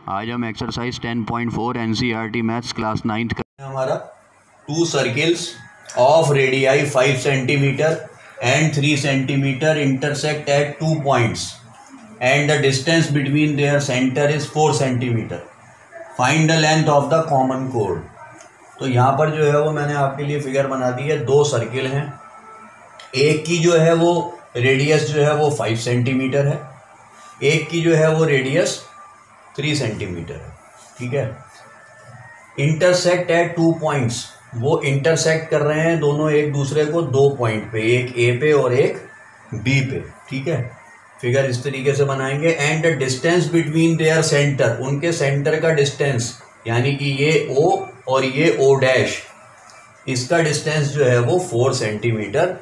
आज हम exercise 10.4 NCERT maths class 9th का हमारा 2 circles of radii 5 centimetre and 3 centimetre intersect at 2 points and the distance between their centre is 4 centimetre. Find the length of the common code. तो यहाँ पर जो है वो मैंने आपके लिए फिगर बना दी है। 2 सर्किल हैं, एक की जो है वो रेडियस जो है वो 5 सेंटीमीटर है, एक की जो है वो रेडियस 3 सेंटीमीटर है। ठीक है। इंटरसेक्ट एट 2 पॉइंट्स, वो इंटरसेक्ट कर रहे हैं दोनों एक दूसरे को 2 पॉइंट पे, एक ए पे और एक बी पे। ठीक है। फिगर इस तरीके से बनाएंगे। And the distance between their centre, उनके सेंटर का डिस्टेंस यानी कि ये ओ और ये ओ डैश, इसका डिस्टेंस जो है वो 4 सेंटीमीटर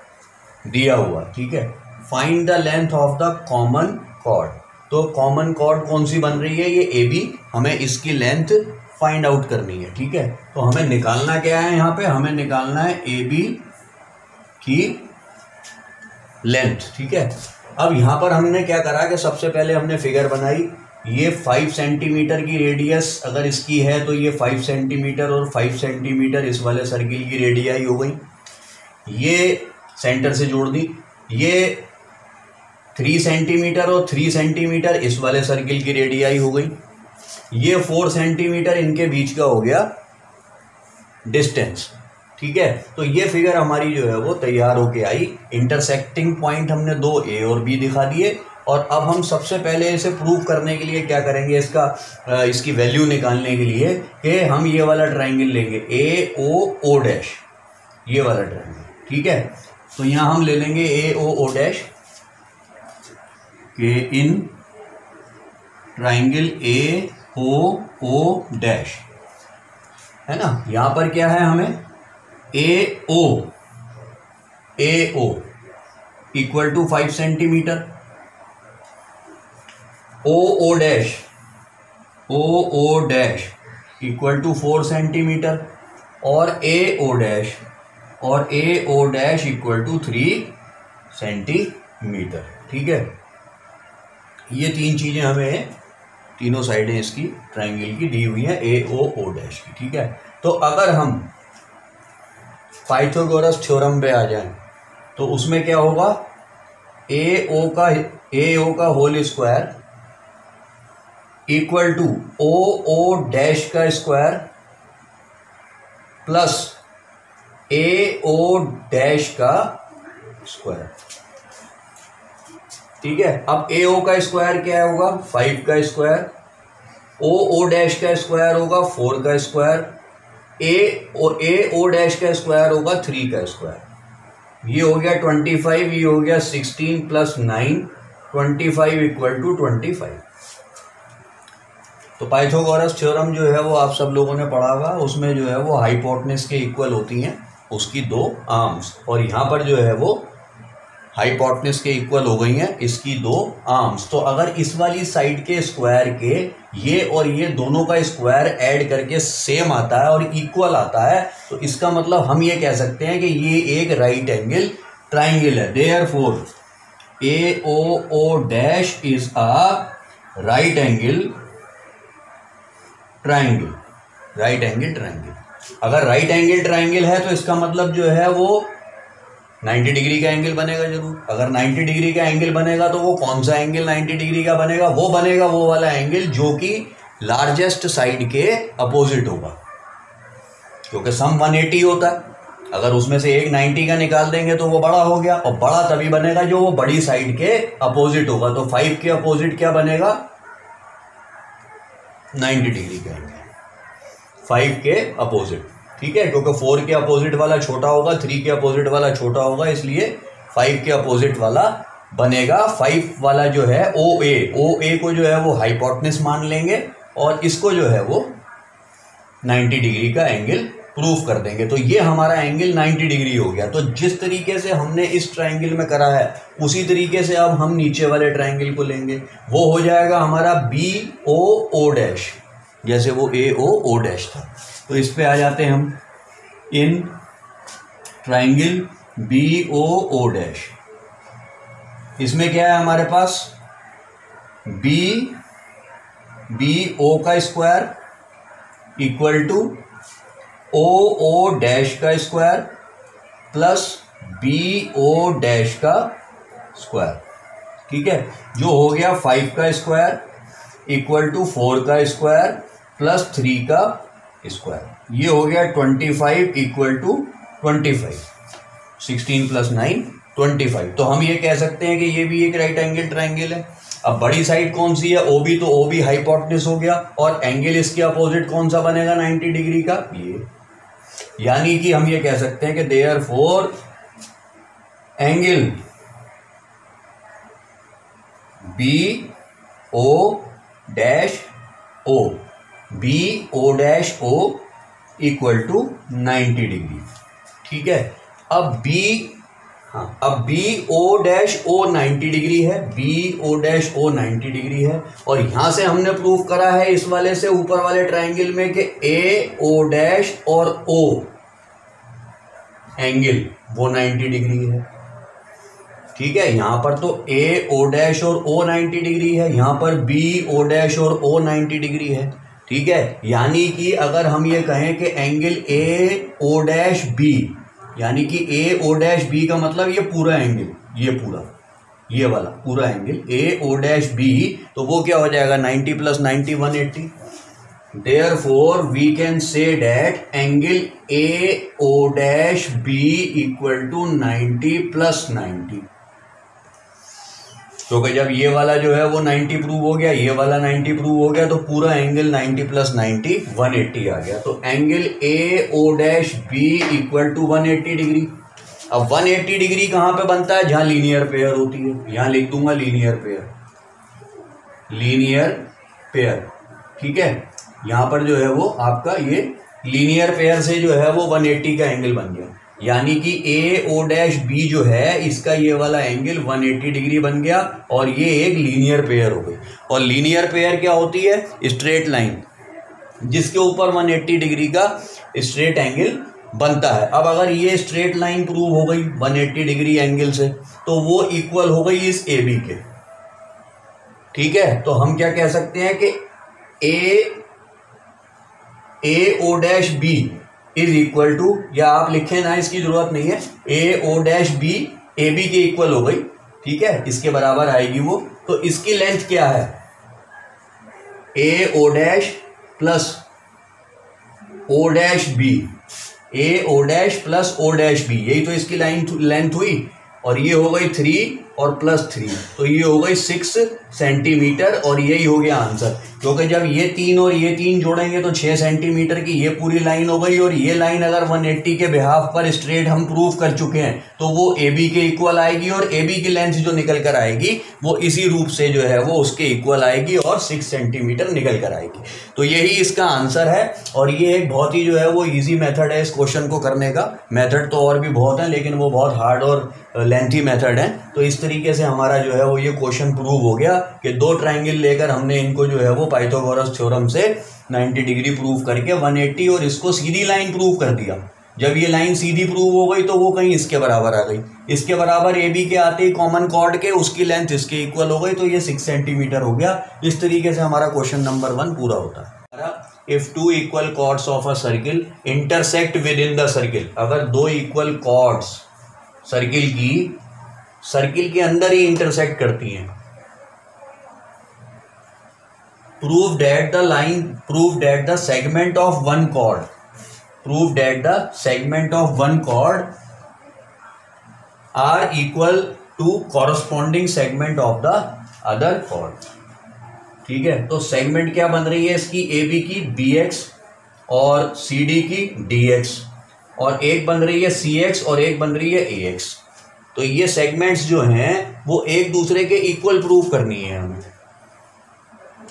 दिया हुआ। ठीक है। Find the length of the common chord. तो कॉमन कॉर्ड कौन सी बन रही है? ये ए बी, हमें इसकी लेंथ फाइंड आउट करनी है। ठीक है। तो हमें निकालना क्या है? यहाँ पे हमें निकालना है ए बी की लेंथ। ठीक है। अब यहाँ पर हमने क्या करा कि सबसे पहले हमने फिगर बनाई। ये 5 सेंटीमीटर की रेडियस अगर इसकी है तो ये 5 सेंटीमीटर और 5 सेंटीमीटर इस वाले सर्किल की रेडियाई हो गई। ये सेंटर से जोड़ दी। ये 3 सेंटीमीटर और 3 सेंटीमीटर इस वाले सर्किल की रेडियाई हो गई। ये 4 सेंटीमीटर इनके बीच का हो गया डिस्टेंस। ठीक है। तो ये फिगर हमारी जो है वो तैयार होके आई। इंटरसेक्टिंग पॉइंट हमने 2 ए और बी दिखा दिए। और अब हम सबसे पहले इसे प्रूव करने के लिए क्या करेंगे, इसकी वैल्यू निकालने के लिए कि हम ये वाला ट्राइंगल लेंगे ए ओ ओ डैश, ये वाला ट्राइंगल। ठीक है। तो यहाँ हम ले लेंगे ए ओ ओ डैश के in triangle A O O dash, है ना। यहां पर क्या है, हमें A O equal to 5 centimetre, O dash equal to 4 centimetre और A O dash equal to 3 centimetre. ठीक है। ये 3 चीजें हमें तीनों साइडें इसकी ट्राइंगल की दी हुई हैं ए ओ डैश की। ठीक है। तो अगर हम पाइथागोरस थ्योरम पे आ जाएं तो उसमें क्या होगा, ए ओ का whole square equal to O dash का square plus A O dash का स्क्वायर। ठीक है। अब ए ओ का स्क्वायर क्या होगा? 5 का स्क्वायर, ओ डैश का स्क्वायर होगा 4 का स्क्वायर, ए ओ डैश का स्क्वायर होगा 3 का स्क्वायर। ये हो गया 25, ये हो गया 16 प्लस 9, 25 इक्वल टू 25। तो पाइथागोरस थ्योरम जो है वो आप सब लोगों ने पढ़ा होगा। उसमें जो है वो हाइपोटेनस के इक्वल होती हैं उसकी 2 आर्म्स, और यहाँ पर जो है वो हाइपोटेनस के इक्वल हो गई हैं इसकी 2 आर्म्स। तो अगर इस वाली साइड के स्क्वायर के ये और ये दोनों का स्क्वायर ऐड करके सेम आता है और इक्वल आता है, तो इसका मतलब हम ये कह सकते हैं कि ये एक राइट एंगल ट्राइंगल है। Therefore A O dash is a right angle triangle. Right angle triangle, अगर राइट एंगल ट्राइंगल है तो इसका मतलब जो है वो 90 डिग्री का एंगल बनेगा जरूर। अगर 90 डिग्री का एंगल बनेगा तो वो कौन सा एंगल 90 डिग्री का बनेगा? वो बनेगा वो वाला एंगल जो कि लार्जेस्ट साइड के अपोजिट होगा, क्योंकि सम 180 होता है। अगर उसमें से एक 90 का निकाल देंगे तो वो बड़ा हो गया, और बड़ा तभी बनेगा जो वो बड़ी साइड के अपोजिट होगा। तो 5 के अपोजिट क्या बनेगा? 90 डिग्री का एंगल 5 के अपोजिट। ठीक है। क्योंकि 4 के अपोजिट वाला छोटा होगा, 3 के अपोजिट वाला छोटा होगा, इसलिए 5 के अपोजिट वाला बनेगा। 5 वाला जो है ओ ए को जो है वो हाइपोटेनस मान लेंगे और इसको जो है वो 90 डिग्री का एंगल प्रूफ कर देंगे। तो ये हमारा एंगल 90 डिग्री हो गया। तो जिस तरीके से हमने इस ट्राइंगल में करा है उसी तरीके से अब हम नीचे वाले ट्राइंगल को लेंगे। वो हो जाएगा हमारा बी ओ डैश, जैसे वो ए ओ डैश था। तो इस पे आ जाते हैं हम। In triangle B O dash, इसमें क्या है हमारे पास? बी बी ओ का square equal to O O dash का square plus B O dash का स्क्वायर। ठीक है, जो हो गया 5 का स्क्वायर इक्वल टू 4 का स्क्वायर प्लस 3 का स्क्वायर। ये हो गया 25 इक्वल टू 25, 16 प्लस 9 25। तो हम ये कह सकते हैं कि ये भी एक राइट एंगल ट्राइंगल है। अब बड़ी साइड कौन सी है, ओबी, तो ओबी हाइपोटेन्यूज हो गया और एंगल इसके अपोजिट कौन सा बनेगा 90 डिग्री का, ये। यानी कि हम ये कह सकते हैं कि therefore angle B O dash O, B O dash O equal to 90 degree. ठीक है, अब बी, हाँ, अब B O dash O 90 degree है, B O dash O 90 degree है। और यहां से हमने प्रूव करा है इस वाले से ऊपर वाले ट्राइंगल में कि ए ओ डैश और ओ एंगल वो 90 डिग्री है। ठीक है, यहां पर तो ए ओ डैश और ओ 90 डिग्री है, यहां पर बी ओ डैश और ओ 90 डिग्री है। ठीक है, यानी कि अगर हम ये कहें कि angle A O dash B, यानी कि ए ओ डैश बी का मतलब ये पूरा एंगल, ये पूरा, ये वाला पूरा angle A O dash B, तो वो क्या हो जाएगा 90 plus 90 180। Therefore we can say that angle A O dash B equal to 90 plus 90। तो जब ये वाला जो है वो 90 प्रूव हो गया, ये वाला 90 प्रूव हो गया, तो पूरा एंगल 90 प्लस 90 180 आ गया। तो angle A O dash B equal to 180 degree. अब 180 डिग्री कहाँ पे बनता है, जहाँ लीनियर पेयर होती है। यहाँ लिख दूंगा लीनियर पेयर, लीनियर पेयर। ठीक है, यहाँ पर जो है वो आपका ये लीनियर पेयर से जो है वो 180 का एंगल बन गया। यानी कि ए ओ डैश बी जो है इसका ये वाला एंगल 180 डिग्री बन गया और ये एक लीनियर पेयर हो गई। और लीनियर पेयर क्या होती है, स्ट्रेट लाइन जिसके ऊपर 180 डिग्री का स्ट्रेट एंगल बनता है। अब अगर ये स्ट्रेट लाइन प्रूव हो गई 180 डिग्री एंगल से, तो वो इक्वल हो गई इस ए बी के। ठीक है, तो हम क्या कह सकते हैं कि A O dash B is equal to, या आप लिखें ना, इसकी जरूरत नहीं है, A O dash B A B के इक्वल हो गई। ठीक है, इसके बराबर आएगी वो। तो इसकी लेंथ क्या है, A O dash plus O dash B, A O dash plus O dash B, यही तो इसकी लेंथ हुई। और ये हो गई 3 और प्लस 3, तो ये हो गई 6 सेंटीमीटर और यही हो गया आंसर। क्योंकि जब ये 3 और ये 3 जोड़ेंगे तो 6 सेंटीमीटर की ये पूरी लाइन हो गई। और ये लाइन अगर 180 के बिहाफ पर स्ट्रेट हम प्रूव कर चुके हैं तो वो ए बी के इक्वल आएगी और ए बी की लेंथ जो निकल कर आएगी वो इसी रूप से जो है वो उसके इक्वल आएगी और 6 सेंटीमीटर निकल कर आएगी। तो यही इसका आंसर है। और ये एक बहुत ही जो है वो ईजी मेथड है इस क्वेश्चन को करने का। मेथड तो और भी बहुत है लेकिन वो बहुत हार्ड और लेंथी मेथड है। तो इस तरीके से हमारा जो है वो ये क्वेश्चन प्रूव हो गया कि दो ट्राइंगल लेकर हमने इनको जो है वो पाइथागोरस थ्योरम से 90 डिग्री प्रूव करके 180 और इसको सीधी लाइन प्रूव कर दिया। जब ये लाइन सीधी प्रूव हो गई तो वो कहीं इसके बराबर आ गई, इसके बराबर ए बी के आते ही कॉमन कॉर्ड के उसकी लेंथ इसके इक्वल हो गई, तो ये 6 सेंटीमीटर हो गया। इस तरीके से हमारा क्वेश्चन नंबर 1 पूरा होता है। If two equal chords of a circle intersect with in the circle, अगर दो इक्वल कॉर्ड्स सर्किल के अंदर ही इंटरसेक्ट करती हैं, prove that the segment of one chord are equal to corresponding segment of the other chord। ठीक है, तो segment क्या बन रही है इसकी, ए बी की bx और सी डी की dx, और एक बन रही है cx और एक बन रही है ax। तो ये सेगमेंट्स जो हैं वो एक दूसरे के इक्वल प्रूव करनी है हमें।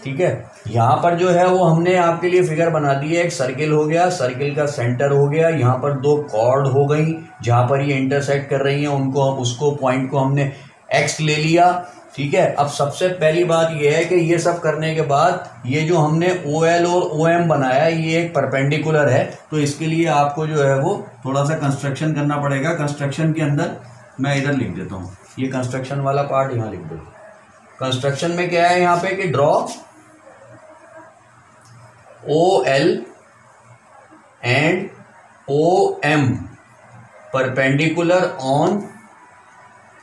ठीक है, यहाँ पर जो है वो हमने आपके लिए फिगर बना दी है। एक सर्किल हो गया, सर्किल का सेंटर हो गया, यहाँ पर दो कॉर्ड हो गई जहाँ पर ये इंटरसेक्ट कर रही हैं, उसको पॉइंट को हमने x ले लिया। ठीक है, अब सबसे पहली बात ये है कि ये सब करने के बाद ये जो हमने OL और OM बनाया ये एक परपेंडिकुलर है, तो इसके लिए आपको जो है वो थोड़ा सा कंस्ट्रक्शन करना पड़ेगा। कंस्ट्रक्शन के अंदर मैं इधर लिख देता हूँ, ये कंस्ट्रक्शन वाला पार्ट यहाँ लिख दो। कंस्ट्रक्शन में क्या है यहाँ पे कि draw OL and OM perpendicular on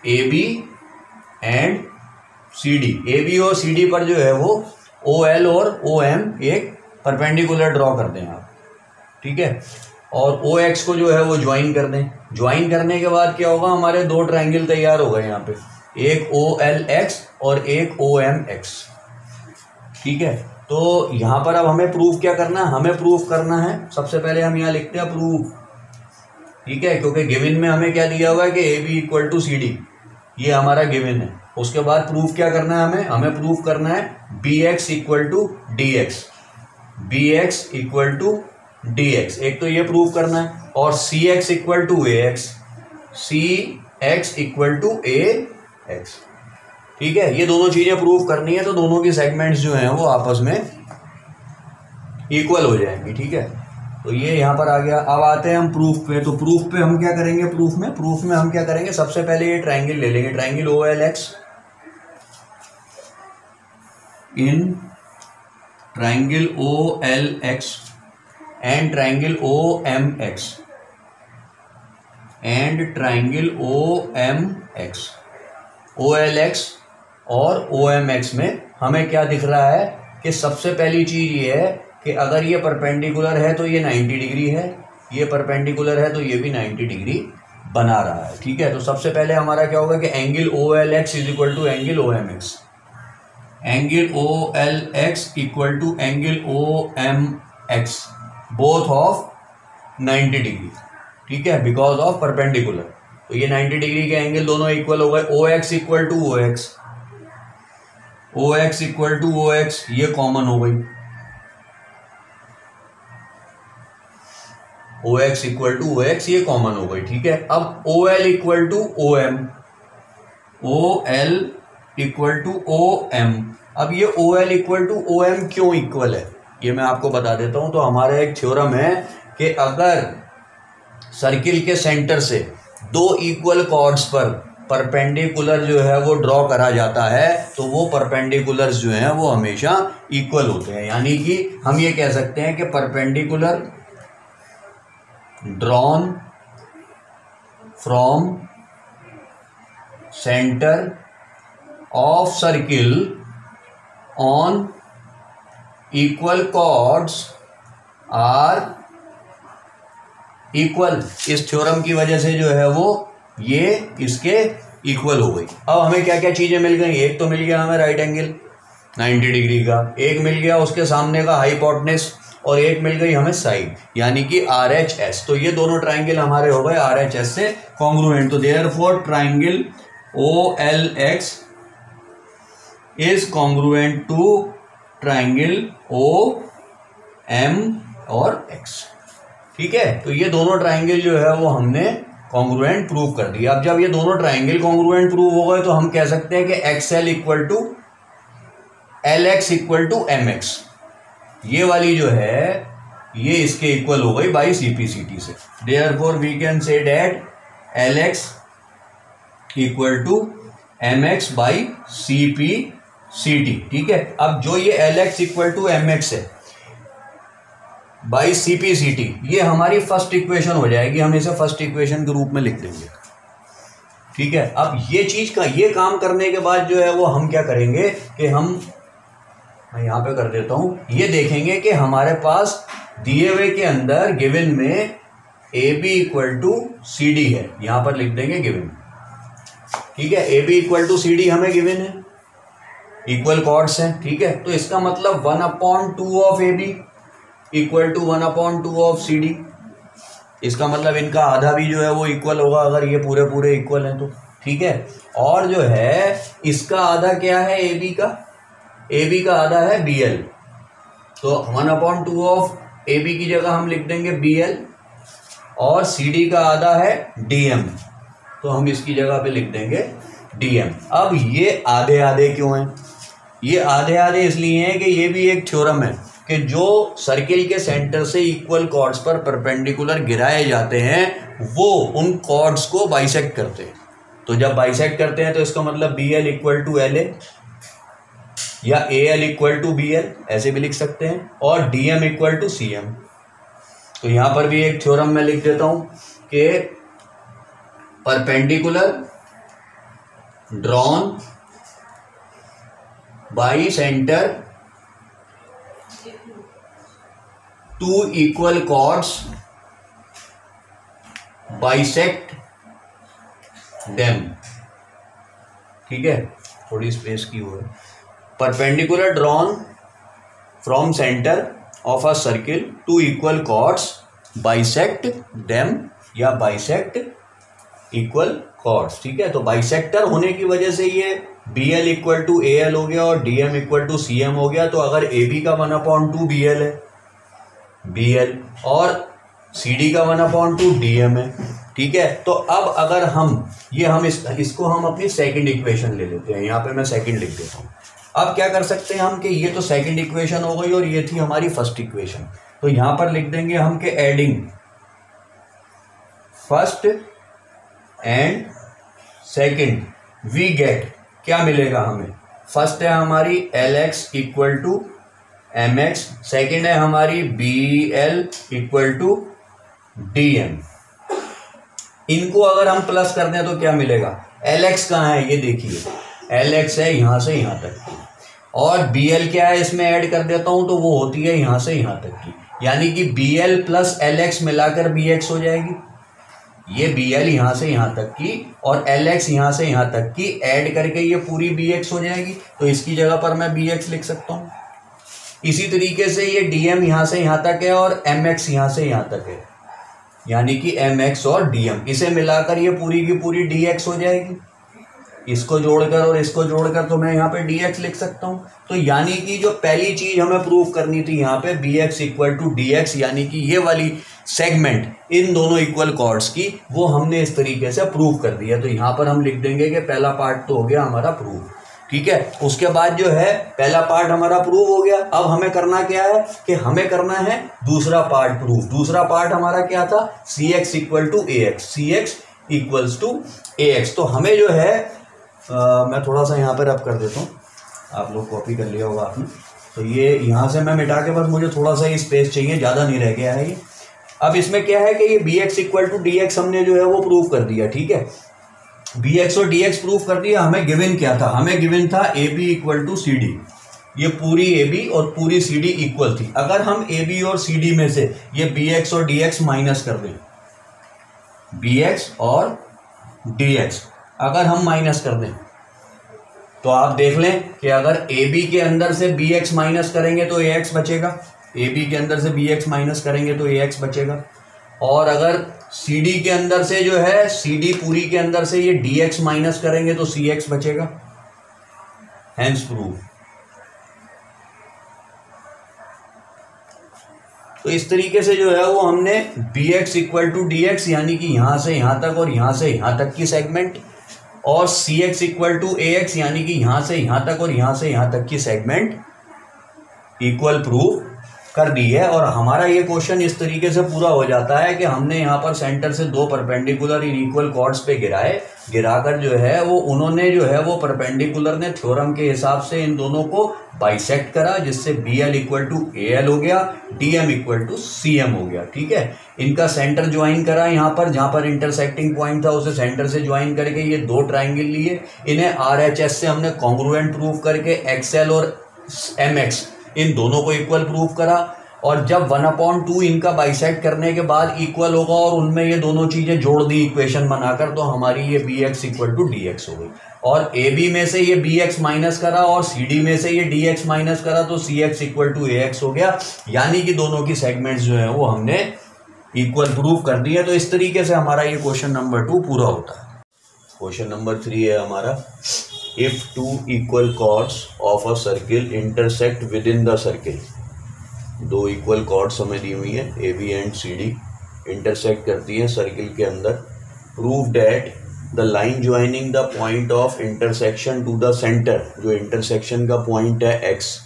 AB and CD। AB और CD पर जो है वो OL और OM एक परपेंडिकुलर ड्रॉ कर दें आप, ठीक है, और OX को जो है वो ज्वाइन कर दें। ज्वाइन करने के बाद क्या होगा, हमारे दो ट्रायंगल तैयार हो गए यहाँ पे, एक OLX और एक OMX, ठीक है। तो यहाँ पर अब हमें प्रूफ क्या करना है, हमें प्रूफ करना है, सबसे पहले हम यहाँ लिखते हैं प्रूफ, ठीक है, क्योंकि गिवन में हमें क्या दिया हुआ है कि AB इक्वल टू CD, ये हमारा गिवन है। उसके बाद प्रूफ क्या करना है, हमें प्रूफ करना है BX equal to DX, BX equal to DX, एक तो ये प्रूफ करना है, और CX equal to AX, CX equal to AX, ठीक है। ये दोनों चीजें प्रूफ करनी है, तो दोनों की सेगमेंट्स जो हैं वो आपस में इक्वल हो जाएंगी, ठीक है। तो ये यहाँ पर आ गया। अब आते हैं हम प्रूफ पे। तो प्रूफ पे हम क्या करेंगे, प्रूफ में हम क्या करेंगे, सबसे पहले ये ट्रायंगल ले लेंगे, triangle OLX in triangle OLX and triangle OMX and triangle OMX। OLX और OMX में हमें क्या दिख रहा है कि सबसे पहली चीज ये है कि अगर ये परपेंडिकुलर है तो ये 90 डिग्री है, ये परपेंडिकुलर है तो ये भी 90 डिग्री बना रहा है, ठीक है। तो सबसे पहले हमारा क्या होगा कि angle OLX is equal to angle OMX, angle OLX equal to angle OMX both of 90 degree, ठीक है, बिकॉज ऑफ परपेंडिकुलर। तो ये 90 डिग्री के एंगल दोनों इक्वल हो गए। OX equal to OX, OX equal to OX, ये कॉमन हो गई, OX इक्वल टू OX ये कॉमन हो गई, ठीक है। अब OL equal to OM, OL equal to OM। अब ये OL इक्वल टू OM क्यों इक्वल है, ये मैं आपको बता देता हूं। तो हमारा एक थ्योरम है कि अगर सर्किल के सेंटर से दो इक्वल कॉर्ड्स पर परपेंडिकुलर जो है वो ड्रॉ करा जाता है तो वो परपेंडिकुलर्स जो हैं वो हमेशा इक्वल होते हैं। यानी कि हम ये कह सकते हैं कि perpendicular drawn from centre of circle on equal chords are equal. इस थ्योरम की वजह से जो है वो ये इसके इक्वल हो गई। अब हमें क्या क्या चीजें मिल गई, एक तो मिल गया हमें राइट एंगल 90 डिग्री का, एक मिल गया उसके सामने का हाइपोटेनस, और एक मिल गई हमें साइड यानी कि RHS। तो ये दोनों ट्राइंगल हमारे हो गए RHS से कॉन्ग्रुएंट। तो therefore triangle OLX is congruent to triangle OM और X, ठीक है। तो ये दोनों ट्राइंगल जो है वो हमने कॉन्ग्रुएंट प्रूव कर दिया। अब जब ये दोनों ट्राइंगल कॉन्ग्रुएंट प्रूव हो गए तो हम कह सकते हैं कि XL equal to LX equal to MX, ये वाली जो है ये इसके इक्वल हो गई बाई CP/CT से। Therefore we can say that LX equal to MX by CP/CT, ठीक है। अब जो ये LX इक्वल टू MX है बाई CP/CT, ये हमारी फर्स्ट इक्वेशन हो जाएगी, हम इसे फर्स्ट इक्वेशन के रूप में लिख देंगे, ठीक है। अब ये चीज का ये काम करने के बाद जो है वो हम क्या करेंगे कि मैं यहाँ पे कर देता हूँ, ये देखेंगे कि हमारे पास दिए हुए के अंदर गिवन में AB इक्वल टू CD है, यहाँ पर लिख देंगे गिवन, ठीक है। AB इक्वल टू CD हमें गिवन है, इक्वल कॉर्ड्स हैं, ठीक है। तो इसका मतलब 1/2 of AB equal to 1/2 of CD, इसका मतलब इनका आधा भी जो है वो इक्वल होगा अगर ये पूरे पूरे इक्वल हैं तो, ठीक है। और जो है इसका आधा क्या है AB का आधा है BL, तो 1/2 ऑफ AB की जगह हम लिख देंगे BL, और CD का आधा है DM, तो हम इसकी जगह पे लिख देंगे DM। अब ये आधे आधे क्यों हैं, ये आधे आधे इसलिए हैं कि ये भी एक थ्योरम है कि जो सर्किल के सेंटर से इक्वल कॉर्ड्स पर परपेंडिकुलर गिराए जाते हैं वो उन कॉर्ड्स को बाइसेक्ट करते हैं। तो जब बाइसेक्ट करते हैं तो इसका मतलब BL इक्वल टू LA, या A L equal to B L ऐसे भी लिख सकते हैं, और D M equal to C M. तो यहाँ पर भी एक थ्योरम मैं लिख देता हूँ कि perpendicular drawn by centre to equal chords bisect them. ठीक है, थोड़ी स्पेस की हुई है। Perpendicular drawn from centre of a circle to equal chords bisect them या बाइसेक्ट इक्वल कॉर्ड्स। ठीक है, तो बाइसेक्टर होने की वजह से ये B L equal to A L हो गया और D M equal to C M हो गया। तो अगर ए बी का 1/2 बी एल है बी एल और सी डी का 1/2 डी एम है। ठीक है, तो अब अगर हम इसको हम अपनी सेकंड इक्वेशन ले लेते हैं। यहाँ पे मैं सेकंड लिख देता हूँ। अब क्या कर सकते हैं हम कि ये तो सेकंड इक्वेशन हो गई और ये थी हमारी फर्स्ट इक्वेशन। तो यहाँ पर लिख देंगे हम कि adding first and second we get, क्या मिलेगा हमें? फर्स्ट है हमारी L X equal to M X, second है हमारी B L equal to D M. इनको अगर हम प्लस कर दें तो क्या मिलेगा? एल एक्स कहाँ है ये देखिए, एल एक्स है यहाँ से यहाँ तक की, और बी एल क्या है इसमें ऐड कर देता हूँ तो वो होती है यहाँ से यहाँ तक की, यानी कि B L plus L X मिलाकर बी एक्स हो जाएगी। ये बी एल यहाँ से यहाँ तक की और एल एक्स यहाँ से यहाँ तक की ऐड करके ये पूरी बी एक्स हो जाएगी। तो इसकी जगह पर मैं बी एक्स लिख सकता हूँ। इसी तरीके से ये डी एम यहाँ से यहाँ तक है और एम एक्स यहाँ से यहाँ तक है, यानी कि एम एक्स और डी एम, इसे मिलाकर ये पूरी की पूरी डी एक्स हो जाएगी। इसको जोड़कर और इसको जोड़कर तो मैं यहाँ पे डी एक्स लिख सकता हूँ। तो यानी कि जो पहली चीज हमें प्रूव करनी थी यहाँ पे B X equal to D X, यानी कि ये वाली सेगमेंट इन दोनों इक्वल कॉर्ड्स की, वो हमने इस तरीके से प्रूव कर दिया। तो यहाँ पर हम लिख देंगे कि पहला पार्ट तो हो गया हमारा प्रूव। ठीक है, उसके बाद जो है पहला पार्ट हमारा प्रूव हो गया। अब हमें करना क्या है कि हमें करना है दूसरा पार्ट प्रूव। दूसरा पार्ट हमारा क्या था? C X equal to A X, C X equals to A X. तो हमें जो है मैं थोड़ा सा यहाँ पर रब कर देता हूँ, आप लोग कॉपी कर लिया होगा आपने। तो ये यहाँ से मैं मिटा के, बस मुझे थोड़ा सा ही स्पेस चाहिए, ज़्यादा नहीं रह गया है ये। अब इसमें क्या है कि ये B X equal to D X हमने जो है वो प्रूव कर दिया। ठीक है, बी एक्स और डी एक्स प्रूव कर दिया। हमें गिवन क्या था? हमें गिवन था A B equal to C D. ये पूरी ए बी और पूरी सी डी इक्वल थी। अगर हम ए बी और सी डी में से ये बी एक्स और डी एक्स माइनस कर दें, बी एक्स और डी एक्स अगर हम माइनस कर दें, तो आप देख लें कि अगर ए बी के अंदर से बी एक्स माइनस करेंगे तो ए एक्स बचेगा, ए बी के अंदर से बी एक्स माइनस करेंगे तो ए एक्स बचेगा, और अगर सी डी के अंदर से जो है सी डी पूरी के अंदर से ये डी एक्स माइनस करेंगे तो सी एक्स बचेगा। Hence prove. तो इस तरीके से जो है वो हमने B X equal to D X, यानी कि यहां से यहां तक और यहां से यहां तक की सेगमेंट, और C X equal to A X, यानी कि यहां से यहां तक और यहां से यहां तक की सेगमेंट इक्वल प्रूव कर दी है। और हमारा ये क्वेश्चन इस तरीके से पूरा हो जाता है कि हमने यहाँ पर सेंटर से दो परपेंडिकुलर इन इक्वल कॉर्ड्स पे गिराकर जो है वो उन्होंने जो है वो परपेंडिकुलर ने थ्योरम के हिसाब से इन दोनों को बाइसेक्ट करा, जिससे B L equal to A L हो गया, D M equal to C M हो गया। ठीक है, इनका सेंटर ज्वाइन करा यहाँ पर, जहाँ पर इंटरसेक्टिंग पॉइंट था उसे सेंटर से ज्वाइन करके ये दो ट्राइंगल लिए, इन्हें आर एच एस से हमने कॉन्ग्रुएंट प्रूव करके एक्स एल और एम एक्स इन दोनों को इक्वल प्रूव करा। और जब 1/2 इनका बाइसेक्ट करने के बाद इक्वल होगा और उनमें ये दोनों चीजें जोड़ दी इक्वेशन बनाकर, तो हमारी ये B X equal to D X हो गई। और ए बी में से ये बी एक्स माइनस करा और सी डी में से ये डी एक्स माइनस करा, तो C X equal to A X हो गया। यानी कि दोनों की सेगमेंट्स जो है वो हमने इक्वल प्रूव कर दी है। तो इस तरीके से हमारा ये क्वेश्चन नंबर 2 पूरा होता है। क्वेश्चन नंबर 3 है हमारा, if two equal chords of a circle intersect with in the circle. दो इक्वल कॉर्ड्स हमें दी हुई है, A B and C D, intersect करती हैं सर्किल के अंदर। Prove that the line joining the point of intersection to the centre, जो इंटरसेक्शन का पॉइंट है एक्स,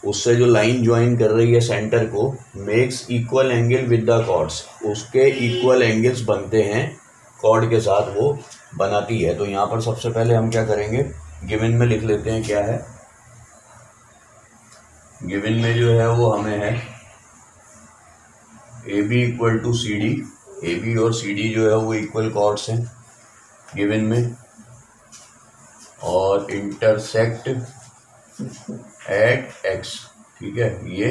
उससे जो लाइन ज्वाइन कर रही है सेंटर को, makes equal angle with the chords, उसके इक्वल एंगल्स बनते हैं कॉर्ड के साथ वो बनाती है। तो यहाँ पर सबसे पहले हम क्या करेंगे, गिवन में लिख लेते हैं क्या है, गिवन में जो है वो हमें है A B equal to C D, A B और सी डी जो है वो इक्वल कॉर्ड्स हैं गिवन में, और इंटरसेक्ट एट एक्स, ठीक है, ये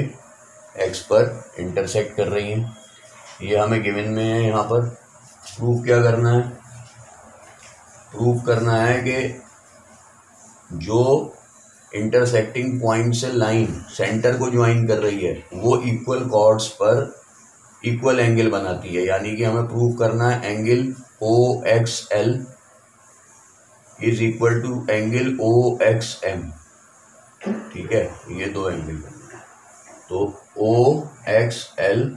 एक्स पर इंटरसेक्ट कर रही हैं, ये हमें गिवन में है। यहाँ पर प्रूफ क्या करना है, प्रूफ करना है कि जो इंटरसेक्टिंग पॉइंट से लाइन सेंटर को ज्वाइन कर रही है वो इक्वल कॉर्ड्स पर इक्वल एंगल बनाती है, यानी कि हमें प्रूफ करना है angle O X L is equal to angle O X M, ठीक है, ये दो एंगल बनना है। तो O X L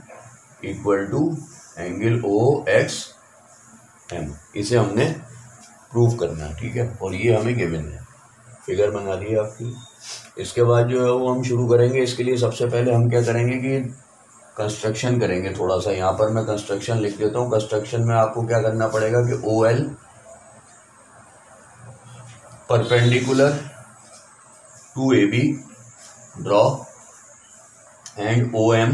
equal to angle O X M, इसे हमने प्रूफ करना है, ठीक है, और ये हमें गिवन है, फिगर बना दी है आपकी। इसके बाद जो है वो हम शुरू करेंगे। इसके लिए सबसे पहले हम क्या करेंगे कि कंस्ट्रक्शन करेंगे थोड़ा सा। यहाँ पर मैं कंस्ट्रक्शन लिख देता हूँ। कंस्ट्रक्शन में आपको क्या करना पड़ेगा कि O L perpendicular to A B draw and O M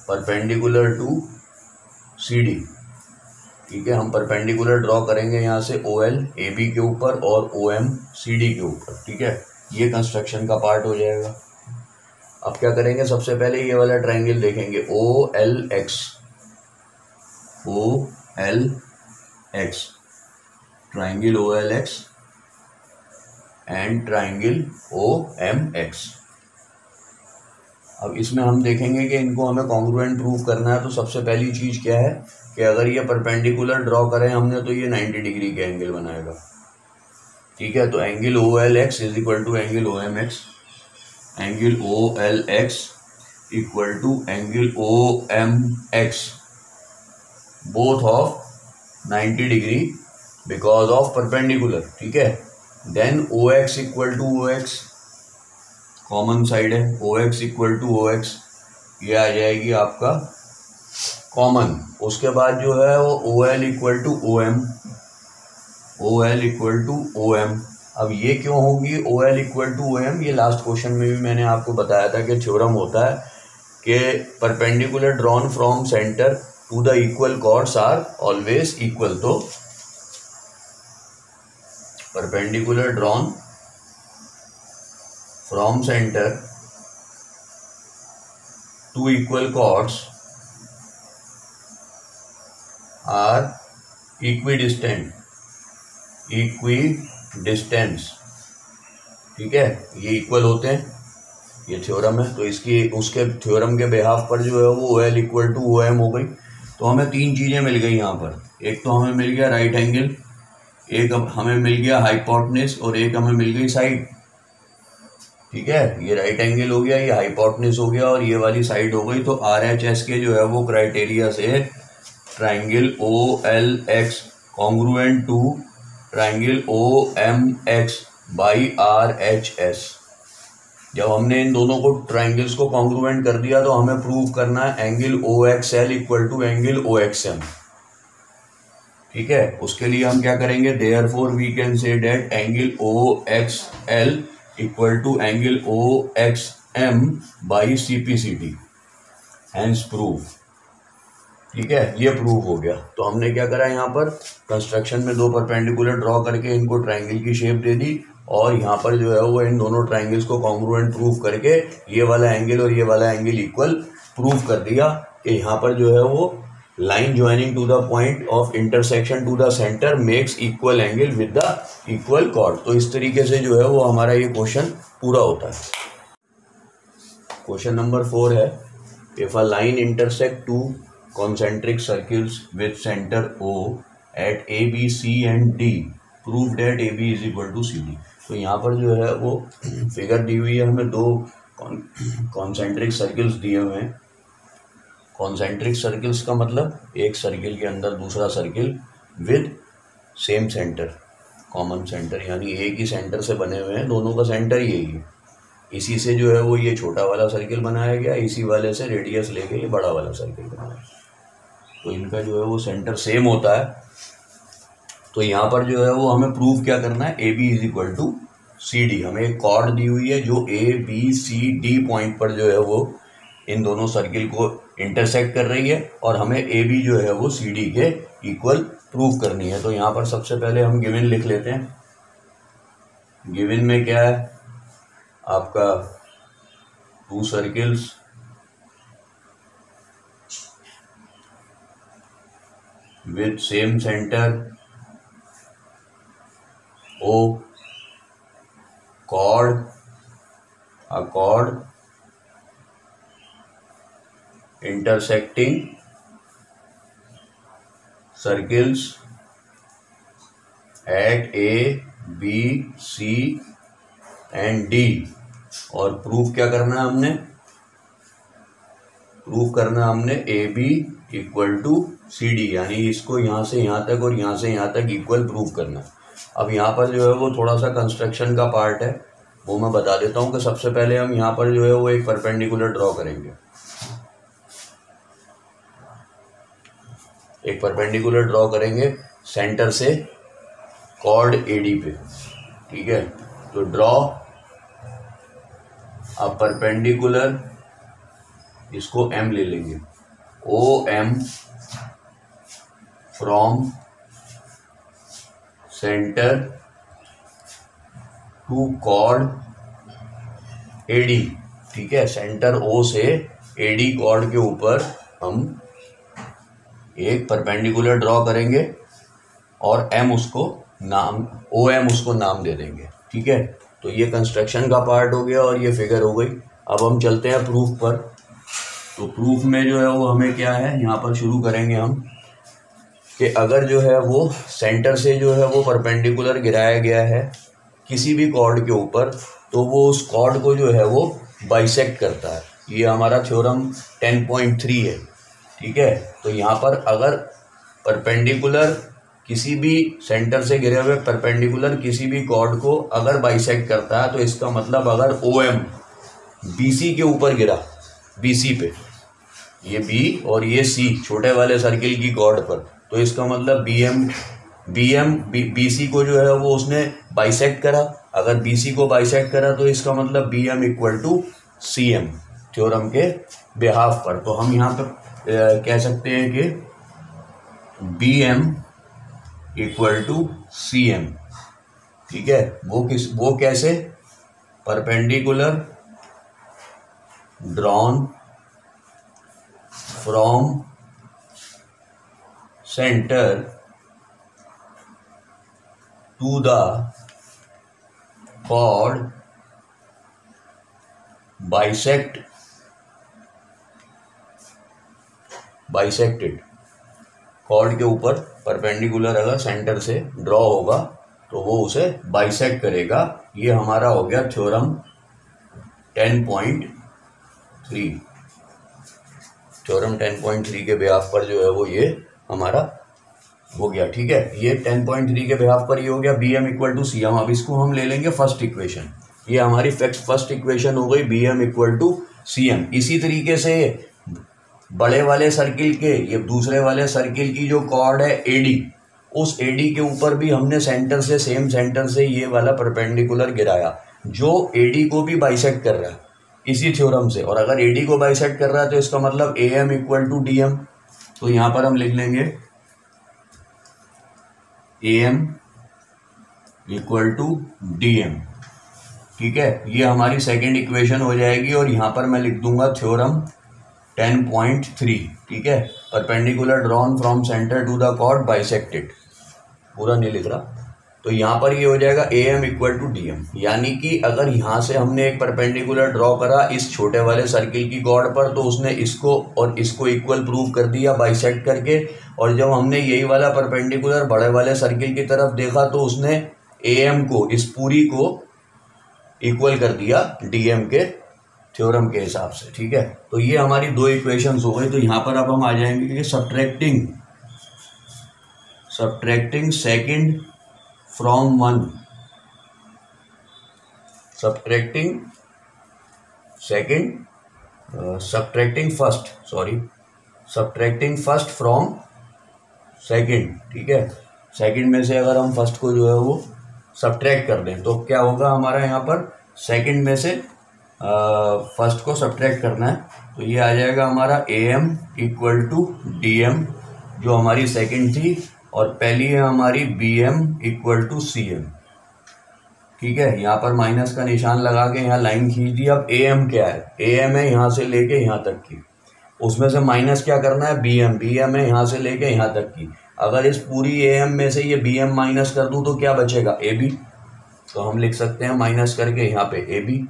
perpendicular to C D, ठीक है, हम परपेंडिकुलर ड्रॉ करेंगे यहाँ से ओ एल ए बी के ऊपर और ओ एम सी डी के ऊपर, ठीक है, ये कंस्ट्रक्शन का पार्ट हो जाएगा। अब क्या करेंगे, सबसे पहले ये वाला ट्रायंगल देखेंगे O L X, O L X, triangle O L X and triangle O M X. अब इसमें हम देखेंगे कि इनको हमें कॉन्ग्रुएंट प्रूव करना है। तो सबसे पहली चीज़ क्या है कि अगर ये परपेंडिकुलर ड्रॉ करें हमने तो ये 90 डिग्री के एंगल बनाएगा, ठीक है। तो angle O L X is equal to angle O M X, angle O L X equal to angle O M X, both of 90 degree because of perpendicular, ठीक है। Then O X equal to O X, common side है, O X equal to O X, ये आ जाएगी आपका common. उसके बाद जो है वो O L equal to O M, O L equal to O M. अब ये क्यों होगी O L equal to O M, ये लास्ट क्वेश्चन में भी मैंने आपको बताया था कि थ्योरम होता है कि perpendicular drawn from centre to the equal chords are always equal. तो perpendicular drawn from centre to equal chords are equidistant, equidistance, ठीक है, ये इक्वल होते हैं, ये थ्योरम है। तो इसकी उसके थ्योरम के बिहाफ पर जो है वो O L equal to O M हो गई। तो हमें तीन चीज़ें मिल गई यहाँ पर, एक तो हमें मिल गया राइट एंगल, एक हमें मिल गया हाइपोटेनस और एक हमें मिल गई साइड, ठीक है। ये राइट एंगल हो गया, ये हाइपोटेनस हो गया और ये वाली साइड हो गई। तो आर एच एस के जो है वो क्राइटेरिया से triangle O L X congruent to triangle O M X by R H S. जब हमने इन दोनों को ट्राइंगल्स को कॉन्ग्रुएंट कर दिया तो हमें प्रूव करना है angle O X L equal to angle O X M, ठीक है। उसके लिए हम क्या करेंगे, therefore we can say that angle O X L equal to angle O X M by C P C T, hence proof, ठीक है, ये प्रूव हो गया। तो हमने क्या करा, यहाँ पर कंस्ट्रक्शन में दो परपेंडिकुलर ड्रॉ करके इनको ट्राइंगल की शेप दे दी और यहाँ पर जो है वो इन दोनों ट्राइंगल्स को कॉन्ग्रुएंट प्रूव करके ये वाला एंगल और ये वाला एंगल इक्वल प्रूव कर दिया कि यहाँ पर जो है वो line joining to the point of intersection to the centre makes equal angle with the equal chord. तो इस तरीके से जो है वो हमारा ये क्वेश्चन पूरा होता है। क्वेश्चन नंबर 4 है, if a line intersect two concentric circles with center O at A, B, C and D, prove that AB is equal to CD। तो यहाँ पर जो है वो फिगर दी हुई है, हमें दो कॉन्सेंट्रिक सर्किल्स दिए हुए हैं। कॉन्सेंट्रिक सर्किल्स का मतलब एक सर्किल के अंदर दूसरा circle with same centre, common centre, यानी एक ही सेंटर से बने हुए हैं, दोनों का सेंटर यही है। इसी से जो है वो ये छोटा वाला सर्किल बनाया गया, इसी वाले से रेडियस लेके ये बड़ा वाला सर्किल बनाया गया। तो इनका जो है वो सेंटर सेम होता है। तो यहाँ पर जो है वो हमें प्रूव क्या करना है, A B is equal to C D, हमें एक कॉर्ड दी हुई है जो A B C D point पर जो है वो इन दोनों सर्किल को इंटरसेक्ट कर रही है और हमें ए बी जो है वो सी डी के इक्वल प्रूव करनी है। तो यहाँ पर सबसे पहले हम गिवन लिख लेते हैं। गिवन में क्या है आपका, two circles with same center O, a chord intersecting circles at A, B, C and D। और प्रूफ क्या करना है हमने, प्रूफ करना हमने A B equal to C D, यानी इसको यहाँ से यहाँ तक और यहाँ से यहाँ तक इक्वल प्रूफ करना। अब यहाँ पर जो है वो थोड़ा सा कंस्ट्रक्शन का पार्ट है, वो मैं बता देता हूँ कि सबसे पहले हम यहाँ पर जो है वो एक परपेंडिकुलर ड्रॉ करेंगे। एक परपेंडिकुलर ड्रॉ करेंगे सेंटर से कॉर्ड एडी पे, ठीक है। तो ड्रॉ अ परपेंडिकुलर, इसको एम ले लेंगे, O M from centre to chord A D, ठीक है। सेंटर ओ से एडी कॉर्ड के ऊपर हम एक परपेंडिकुलर ड्रॉ करेंगे और एम उसको नाम, ओ एम उसको नाम दे देंगे, ठीक है। तो ये कंस्ट्रक्शन का पार्ट हो गया और ये फिगर हो गई। अब हम चलते हैं प्रूफ पर। तो प्रूफ में जो है वो हमें क्या है, यहाँ पर शुरू करेंगे हम कि अगर जो है वो सेंटर से जो है वो परपेंडिकुलर गिराया गया है किसी भी कॉर्ड के ऊपर, तो वो उस कॉर्ड को जो है वो बाइसेक्ट करता है। ये हमारा थ्योरम 10.3 है, ठीक है। तो यहाँ पर अगर परपेंडिकुलर किसी भी सेंटर से गिरे हुए परपेंडिकुलर किसी भी कॉर्ड को अगर बाइसेक्ट करता है, तो इसका मतलब अगर ओ एम बी सी के ऊपर गिरा, बी सी पे, ये बी और ये सी छोटे वाले सर्किल की कॉर्ड पर, तो इसका मतलब बी सी को जो है वो उसने बाइसेक्ट करा। अगर बी सी को बाइसेक्ट करा तो इसका मतलब B M equal to C M, theorem के बिहाफ पर। तो हम यहाँ पर कह सकते हैं कि B M equal to C M, ठीक है। वो कैसे, perpendicular drawn from centre to the chord bisected. Chord के ऊपर परपेंडिकुलर अगर सेंटर से ड्रॉ होगा तो वो उसे बाइसेक्ट करेगा। ये हमारा हो गया थ्योरम 10.3। थ्योरम 10.3 के बिहाफ पर जो है वो ये हमारा हो गया, ठीक है। ये 10.3 के बिहाफ पर ये हो गया B M equal to C M. अब इसको हम ले लेंगे फर्स्ट इक्वेशन, ये हमारी फर्स्ट इक्वेशन हो गई B M equal to C M. इसी तरीके से बड़े वाले सर्किल के, ये दूसरे वाले सर्किल की जो कॉर्ड है एडी, उस एडी के ऊपर भी हमने सेंटर से, सेम सेंटर से ये वाला परपेंडिकुलर गिराया जो एडी को भी बाइसेक्ट कर रहा है इसी थ्योरम से। और अगर एडी को बाइसेक्ट कर रहा है तो इसका मतलब A M equal to D M. तो यहाँ पर हम लिख लेंगे A M equal to D M, ठीक है। ये हमारी सेकेंड इक्वेशन हो जाएगी और यहाँ पर मैं लिख दूंगा थ्योरम 10.3, ठीक है। Perpendicular drawn from centre to the chord bisected, पूरा नहीं लिख रहा। तो यहाँ पर ये हो जाएगा A M equal to D M, यानी कि अगर यहाँ से हमने एक परपेंडिकुलर ड्रॉ करा इस छोटे वाले सर्किल की कॉर्ड पर, तो उसने इसको और इसको इक्वल प्रूव कर दिया बाइसेक्ट करके। और जब हमने यही वाला परपेंडिकुलर बड़े वाले सर्किल की तरफ देखा तो उसने ए एम को, इस पूरी को इक्वल कर दिया डी एम के थ्योरम के हिसाब से, ठीक है। तो ये हमारी दो इक्वेशंस हो गई। तो यहाँ पर अब हम आ जाएंगे कि subtracting second from one, subtracting first from second, ठीक है। सेकंड में से अगर हम फर्स्ट को जो है वो सब्ट्रैक्ट कर दें, तो क्या होगा हमारा यहाँ पर सेकंड में से फर्स्ट को सब्ट्रैक्ट करना है, तो ये आ जाएगा हमारा AM इक्वल टू DM जो हमारी सेकंड थी, और पहली है हमारी BM इक्वल टू CM। ठीक है, यहाँ पर माइनस का निशान लगा के यहाँ लाइन खींच दी। अब AM क्या है, AM है यहाँ से लेके यहाँ तक की, उसमें से माइनस क्या करना है, BM है यहाँ से लेके यहाँ तक की। अगर इस पूरी AM में से ये BM माइनस कर दूँ तो क्या बचेगा, AB, तो हम लिख सकते हैं माइनस करके यहाँ पे AB।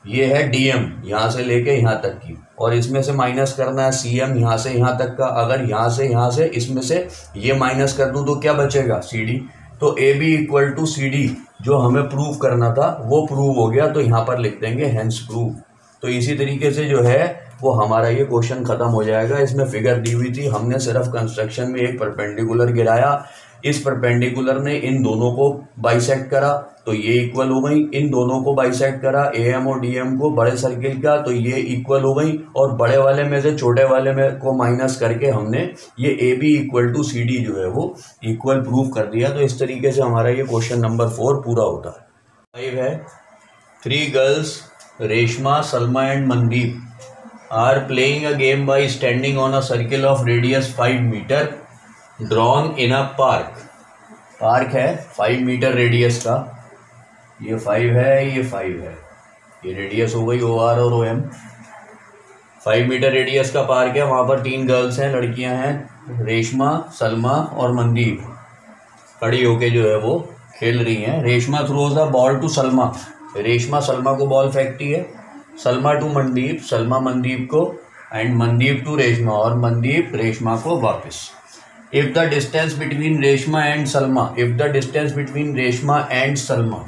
ये है DM यहाँ से लेके यहाँ तक की, और इसमें से माइनस करना है CM यहाँ से यहाँ तक का। अगर यहाँ से इसमें से ये माइनस कर दूँ तो क्या बचेगा, CD। तो AB इक्वल टू CD जो हमें प्रूव करना था वो प्रूव हो गया, तो यहाँ पर लिख देंगे हेंस प्रूव। तो इसी तरीके से जो है वो हमारा ये क्वेश्चन खत्म हो जाएगा। इसमें फिगर दी हुई थी, हमने सिर्फ कंस्ट्रक्शन में एक परपेंडिकुलर गिराया, इस परपेंडिकुलर ने इन दोनों को बाइसेक्ट करा तो ये इक्वल हो गई, इन दोनों को बाइसेक्ट करा AM और DM को बड़े सर्किल का, तो ये इक्वल हो गई, और बड़े वाले में से छोटे वाले में को माइनस करके हमने ये AB इक्वल टू CD जो है वो इक्वल प्रूव कर दिया। तो इस तरीके से हमारा ये क्वेश्चन नंबर 4 पूरा होता है। 5 है, 3 girls Reshma, Salma and Mandeep are playing a game by standing on a circle of radius 5 metre drawn in a park. Park है 5 मीटर रेडियस का, ये 5 है, ये 5 है, ये रेडियस हो गई OR और OM। 5 मीटर रेडियस का पार्क है, वहाँ पर 3 गर्ल्स हैं, लड़कियां हैं, रेशमा, सलमा और मनदीप, खड़ी होके जो है वो खेल रही हैं। Reshma throws a ball to Salma, Reshma Salma को बॉल फेंकती है, सलमा टू मनदीप, सलमा मनदीप को, एंड मनदीप टू रेशमा, और मनदीप रेशमा को वापस। If the distance between Reshma and Salma, if the distance between Reshma and Salma,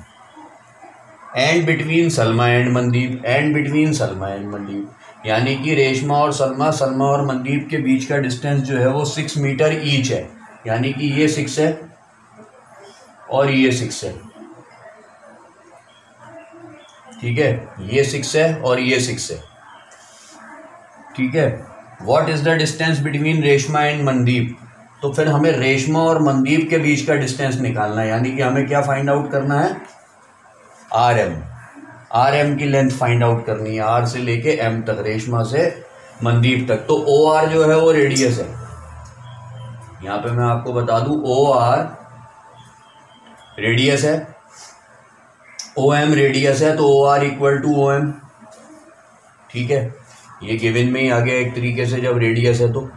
and between Salma and Mandeep, and between Salma and Mandeep, यानी कि रेशमा और सलमा, सलमा और मनदीप के बीच का डिस्टेंस जो है वो 6 मीटर ईच है, यानी कि ये 6 है और ये 6 है। ठीक है, ये 6 है और ये 6 है। ठीक है, what is the distance between Reshma and Mandeep, तो फिर हमें रेशमा और मनदीप के बीच का डिस्टेंस निकालना है, यानी कि हमें क्या फाइंड आउट करना है, RM की लेंथ फाइंड आउट करनी है, R से लेके M तक, रेशमा से मनदीप तक। तो OR जो है वो रेडियस है, यहाँ पे मैं आपको बता दूं OR रेडियस है, OM रेडियस है, तो OR इक्वल टू OM। ठीक है, ये गिवन में ही आ गया एक तरीके से जब रेडियस है तो,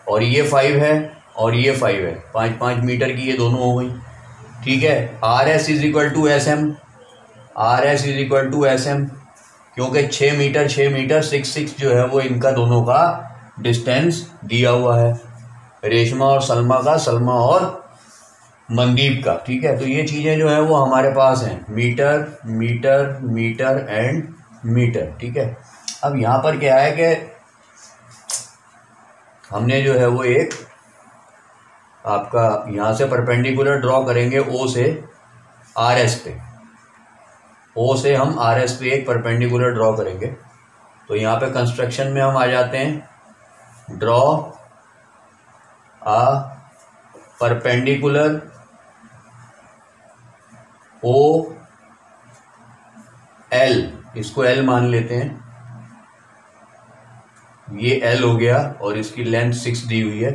और ये 5 है और ये 5 है, 5-5 मीटर की ये दोनों हो गई। ठीक है, RS is equal to SM, RS is equal to SM, क्योंकि 6 मीटर 6 जो है वो इनका दोनों का डिस्टेंस दिया हुआ है, रेशमा और सलमा का, सलमा और मनदीप का। ठीक है, तो ये चीज़ें जो है वो हमारे पास हैं, metre metre metre and metre. ठीक है, अब यहाँ पर क्या है कि हमने जो है वो एक आपका यहाँ से परपेंडिकुलर ड्रॉ करेंगे O से RS पे, O से हम RS पे एक परपेंडिकुलर ड्रॉ करेंगे। तो यहाँ पे कंस्ट्रक्शन में हम आ जाते हैं, ड्रॉ आ परपेंडिकुलर OL, इसको L मान लेते हैं, ये L हो गया और इसकी लेंथ 6 दी हुई है।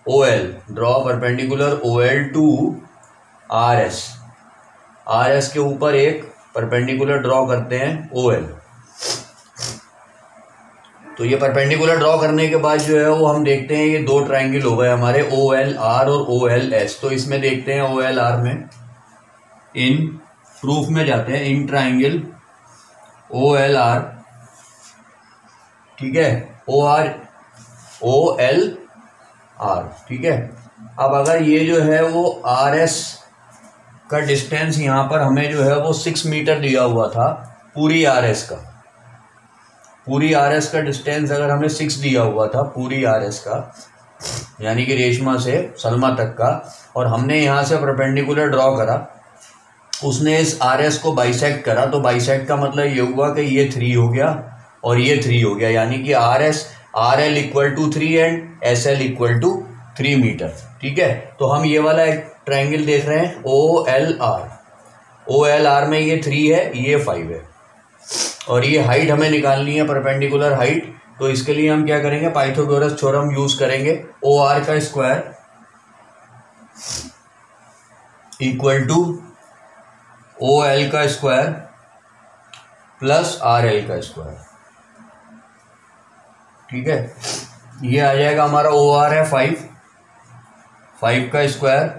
OL, draw perpendicular OL to RS, RS के ऊपर एक परपेंडिकुलर ड्रॉ करते हैं OL। तो ये परपेंडिकुलर ड्रॉ करने के बाद जो है वो हम देखते हैं ये 2 ट्रायंगल हो गए हमारे, OLR और OLS। तो इसमें देखते हैं OLR में, इन प्रूफ में जाते हैं, इन ट्रायंगल OLR, ठीक है, OLR। ठीक है, अब अगर ये जो है वो RS का डिस्टेंस यहाँ पर हमें जो है वो 6 मीटर दिया हुआ था, पूरी RS का, पूरी RS का डिस्टेंस अगर हमें 6 दिया हुआ था पूरी RS का, यानी कि रेशमा से सलमा तक का, और हमने यहाँ से परपेंडिकुलर ड्रॉ करा, उसने इस RS को बाइसेक्ट करा, तो बाइसेक्ट का मतलब ये हुआ कि ये 3 हो गया और ये 3 हो गया, यानी कि RL equal to 3 and SL equal to 3 metre. ठीक है, तो हम ये वाला एक ट्रायंगल देख रहे हैं OLR, OLR में ये 3 है, ये 5 है, और ये हाइट हमें निकालनी है, परपेंडिकुलर हाइट। तो इसके लिए हम क्या करेंगे, पाइथागोरस थ्योरम यूज करेंगे। OR का स्क्वायर इक्वल टू OL का स्क्वायर प्लस RL का स्क्वायर। ठीक है, ये आ जाएगा हमारा OR है 5 का स्क्वायर,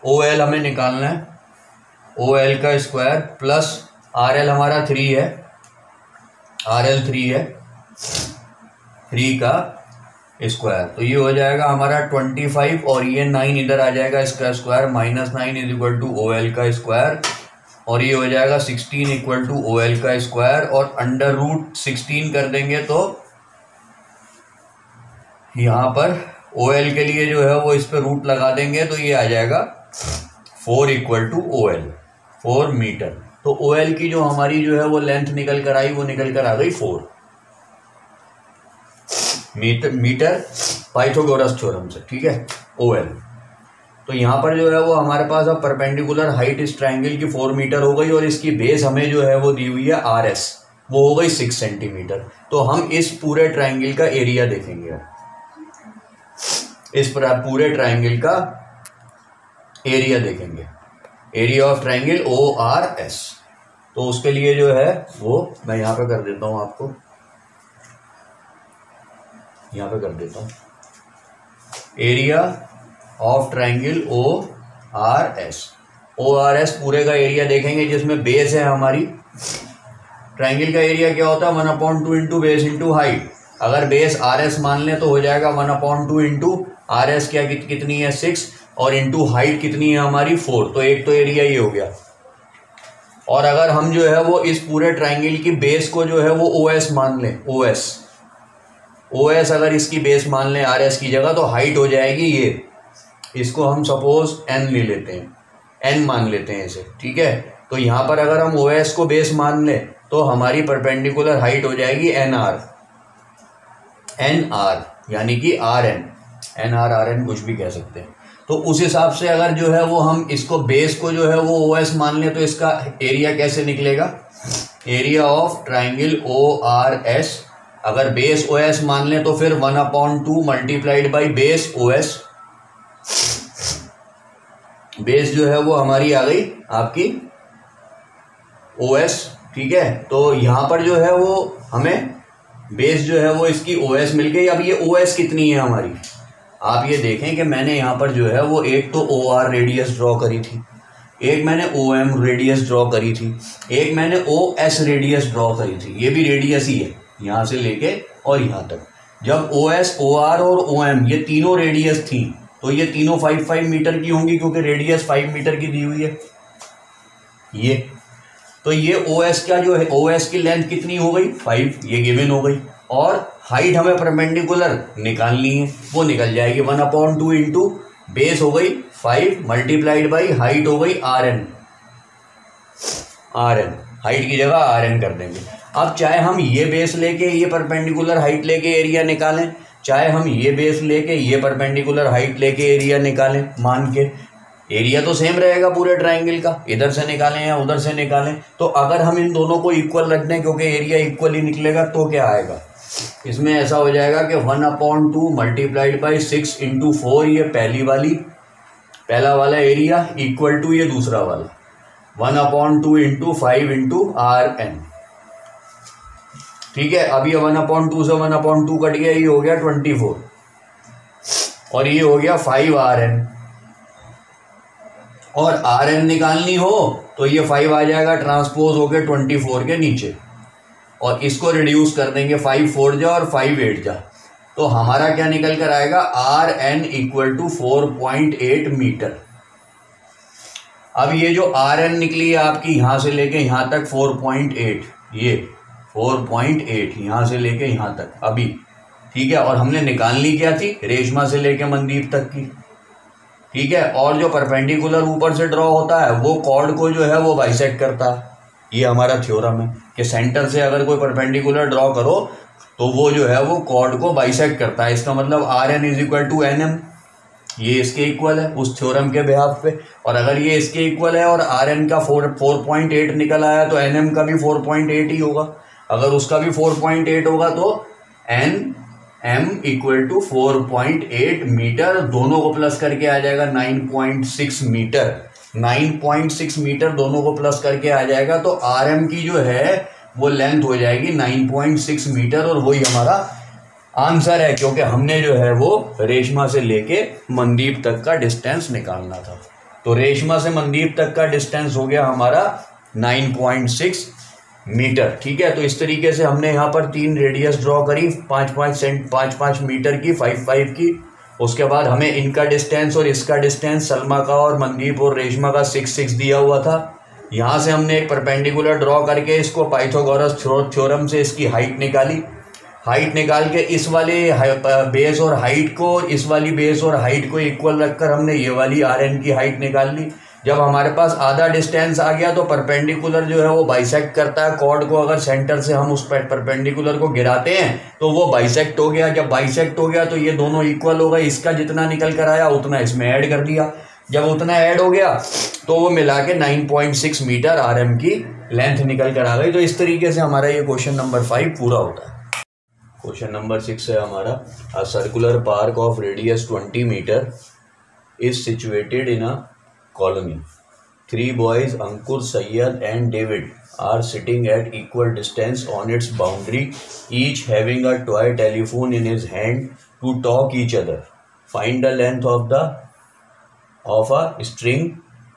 OL हमें निकालना है, OL का स्क्वायर प्लस RL हमारा 3 है, RL 3 है, 3 का स्क्वायर। तो ये हो जाएगा हमारा 25 और ये 9 इधर आ जाएगा, इसका square -9 is equal to OL का स्क्वायर, और ये हो जाएगा 16 इक्वल टू OL का स्क्वायर, और √16 कर देंगे तो यहाँ पर OL के लिए जो है वो इस पर रूट लगा देंगे तो ये आ जाएगा 4 इक्वल टू OL, 4 मीटर। तो OL की जो हमारी जो है वो लेंथ निकल कर आई, वो निकल कर आ गई 4 मीटर पाइथागोरस थ्योरम से। ठीक है, OL। तो यहाँ पर जो है वो हमारे पास अब परपेंडिकुलर हाइट इस ट्राइंगल की 4 मीटर हो गई, और इसकी बेस हमें जो है वो दी हुई है RS, वो हो गई 6 सेंटीमीटर। तो हम इस पूरे ट्राइंगल का एरिया देखेंगे, इस पूरे ट्राइंगल का एरिया देखेंगे, एरिया ऑफ ट्राइंगल ORS। तो उसके लिए जो है वो मैं यहाँ पे कर देता हूँ, आपको यहाँ पे कर देता हूँ, एरिया ऑफ ट्राइंगल ORS पूरे का एरिया देखेंगे, जिसमें बेस है हमारी। ट्राइंगल का एरिया क्या होता है, 1/2 इंटू बेस इंटू हाइट। अगर बेस RS मान लें तो हो जाएगा 1/2 इंटू RS क्या कितनी है 6, और इंटू हाइट कितनी है हमारी 4। तो एक तो एरिया ये हो गया। और अगर हम जो है वो इस पूरे ट्राइंगल की बेस को जो है वो OS मान लें, OS अगर इसकी बेस मान लें RS की जगह, तो हाइट हो जाएगी ये, इसको हम सपोज N ले लेते हैं, N मान लेते हैं इसे। ठीक है, तो यहाँ पर अगर हम OS को बेस मान लें तो हमारी परपेंडिकुलर हाइट हो जाएगी NR, यानी कि RN कुछ भी कह सकते हैं। तो उस हिसाब से अगर जो है वो हम इसको बेस को जो है वो OS मान लें तो इसका एरिया कैसे निकलेगा, एरिया ऑफ ट्राइंगल ORS। अगर बेस OS मान लें तो फिर 1/2 multiplied by base OS। Base जो है वो हमारी आ गई आपकी OS। ठीक है, तो यहाँ पर जो है वो हमें बेस जो है वो इसकी OS मिल गई। अब ये OS कितनी है हमारी, आप ये देखें कि मैंने यहाँ पर जो है वो एक तो OR रेडियस ड्रॉ करी थी, एक मैंने OM रेडियस ड्रॉ करी थी, एक मैंने OS रेडियस ड्रॉ करी थी। ये भी रेडियस ही है, यहाँ से लेके और यहाँ तक। जब OS, OR और OM ये तीनों रेडियस थी तो ये तीनों 5 मीटर की होंगी, क्योंकि रेडियस 5 मीटर की दी हुई है ये। तो ये OS का जो है, OS की लेंथ कितनी हो गई 5, ये गिवन हो गई। और हाइट हमें परपेंडिकुलर निकालनी है, वो निकल जाएगी 1/2 इंटू बेस हो गई 5 मल्टीप्लाइड बाई हाइट हो गई RN। हाइट की जगह RN कर देंगे। अब चाहे हम ये बेस लेके ये परपेंडिकुलर हाइट लेके एरिया निकालें, चाहे हम ये बेस लेके ये परपेंडिकुलर हाइट लेके एरिया निकालें, मान के एरिया तो सेम रहेगा पूरे ट्राइंगल का, इधर से निकालें या उधर से निकालें। तो अगर हम इन दोनों को इक्वल रख दें, क्योंकि एरिया इक्वल ही निकलेगा, तो क्या आएगा इसमें, ऐसा हो जाएगा कि 1/2 मल्टीप्लाइड बाई 6 इंटू 4, ये पहला वाला एरिया इक्वल टू ये दूसरा वाला 1/2 इंटू 5 इंटू RN। ठीक है, अब ये 1/2 से 1/2 कट गया, ये हो गया 24, और ये हो गया 5 RN। और RN निकालनी हो तो ये 5 आ जाएगा ट्रांसपोज होके 24 के नीचे, और इसको रिड्यूस कर देंगे, 5 4 जा और 5 8 जा। तो हमारा क्या निकल कर आएगा, RN इक्वल टू 4.8 मीटर। अब ये जो RN निकली है आपकी यहाँ से लेके यहाँ तक 4.8, ये 4.8 यहाँ से लेके यहाँ तक अभी। ठीक है, और हमने निकालनी क्या थी, रेशमा से लेके मनदीप तक की। ठीक है, और जो परपेंडिकुलर ऊपर से ड्रॉ होता है वो कॉर्ड को जो है वो बाइसेक्ट करता है। ये हमारा थ्योरम है कि सेंटर से अगर कोई परपेंडिकुलर ड्रॉ करो तो वो जो है वो कॉर्ड को बाइसेक्ट करता है। इसका मतलब RN is equal to NM, ये इसके इक्वल है उस थ्योरम के बिहाफ पे, और अगर ये इसके इक्वल है और आर एन का 4.8 निकल आया तो एन एम का भी 4.8 ही होगा। अगर उसका भी 4.8 होगा तो N M equal to 4.8 metre, दोनों को प्लस करके आ जाएगा 9.6 मीटर। 9.6 मीटर दोनों को प्लस करके आ जाएगा, तो आर एम की जो है वो लेंथ हो जाएगी 9.6 मीटर, और वही हमारा आंसर है, क्योंकि हमने जो है वो रेशमा से लेके मनदीप तक का डिस्टेंस निकालना था। तो रेशमा से मनदीप तक का डिस्टेंस हो गया हमारा 9.6 मीटर। ठीक है, तो इस तरीके से हमने यहाँ पर 3 रेडियस ड्रॉ करी, 5-5 मीटर की, 5-5 की। उसके बाद हमें इनका डिस्टेंस और इसका डिस्टेंस, सलमा का और मनदीप और रेशमा का 6-6 दिया हुआ था। यहाँ से हमने एक परपेंडिकुलर ड्रॉ करके इसको पाइथागोरस थ्योरम से इसकी हाइट निकाली। हाइट निकाल के इस वाले बेस और हाइट को, इस वाली बेस और हाइट को इक्वल रखकर हमने ये वाली आर एन की हाइट निकाल ली। जब हमारे पास आधा डिस्टेंस आ गया तो परपेंडिकुलर जो है वो बाइसेक्ट करता है कॉर्ड को। अगर सेंटर से हम उस परपेंडिकुलर को गिराते हैं तो वो बाइसेक्ट हो गया। जब बाइसेक्ट हो गया तो ये दोनों इक्वल हो गए, इसका जितना निकल कर आया उतना इसमें ऐड कर दिया। जब उतना ऐड हो गया तो वो मिला के 9.6 मीटर आर एम की लेंथ निकल कर आ गई। तो इस तरीके से हमारा ये क्वेश्चन नंबर 5 पूरा होता है। क्वेश्चन नंबर 6 है हमारा, a circular park of radius 20 metre is situated in a colony. 3 boys, Ankur, Sayyad and David, are sitting at equal distance on its boundary, each having a toy telephone in his hand to talk each other. Find the length of a string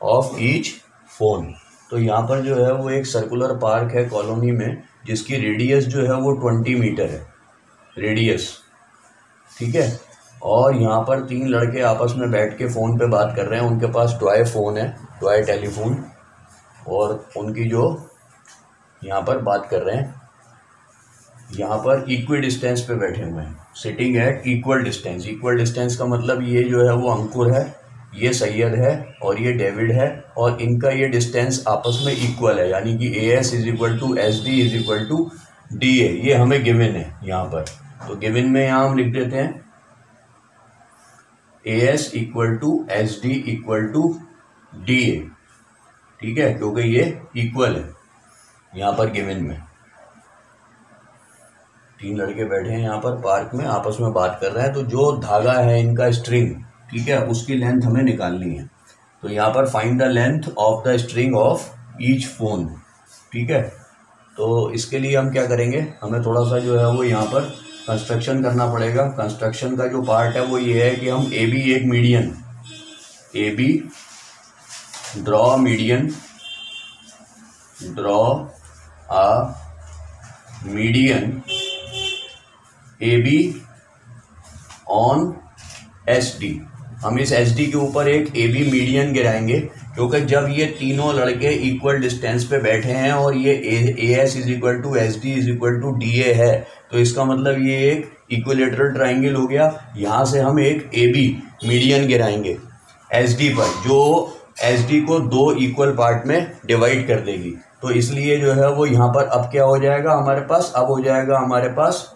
of each phone. तो यहाँ पर जो है वो एक circular park है colony में, जिसकी रेडियस जो है वो 20 मीटर है रेडियस। ठीक है, और यहाँ पर 3 लड़के आपस में बैठ के फ़ोन पे बात कर रहे हैं। उनके पास टॉय फ़ोन है, टॉय टेलीफोन, और उनकी जो यहाँ पर बात कर रहे हैं, यहाँ पर इक्वल डिस्टेंस पे बैठे हुए हैं, sitting at equal distance. Equal distance का मतलब ये जो है वो अंकुर है, ये सैयद है और ये डेविड है, और इनका ये डिस्टेंस आपस में इक्वल है, यानी कि A S is equal to S D is equal to D A. ये हमें गिवन है यहाँ पर, तो गिवन में यहाँ हम लिख देते हैं A S equal to S D equal to D A. ठीक है, क्योंकि ये इक्वल है यहाँ पर गिवन में। 3 लड़के बैठे हैं यहाँ पर पार्क में, आपस में बात कर रहे हैं। तो जो धागा है इनका स्ट्रिंग, ठीक है, उसकी लेंथ हमें निकालनी है। तो यहाँ पर find the length of the string of each phone. ठीक है, तो इसके लिए हम क्या करेंगे, हमें थोड़ा सा जो है वो यहाँ पर कंस्ट्रक्शन करना पड़ेगा। कंस्ट्रक्शन का जो पार्ट है वो ये है कि हम ए बी एक median, A B draw median, draw a median A B on S D. हम इस एस डी के ऊपर एक ए बी मीडियन गिराएंगे, क्योंकि जब ये तीनों लड़के इक्वल डिस्टेंस पे बैठे हैं और ये A S is equal to S D is equal to D A है, तो इसका मतलब ये एक इक्विलेटरल ट्राइंगल हो गया। यहाँ से हम एक ए बी मीडियन गिराएंगे एस डी पर, जो एस डी को 2 इक्वल पार्ट में डिवाइड कर देगी। तो इसलिए जो है वो यहाँ पर अब क्या हो जाएगा हमारे पास, अब हो जाएगा हमारे पास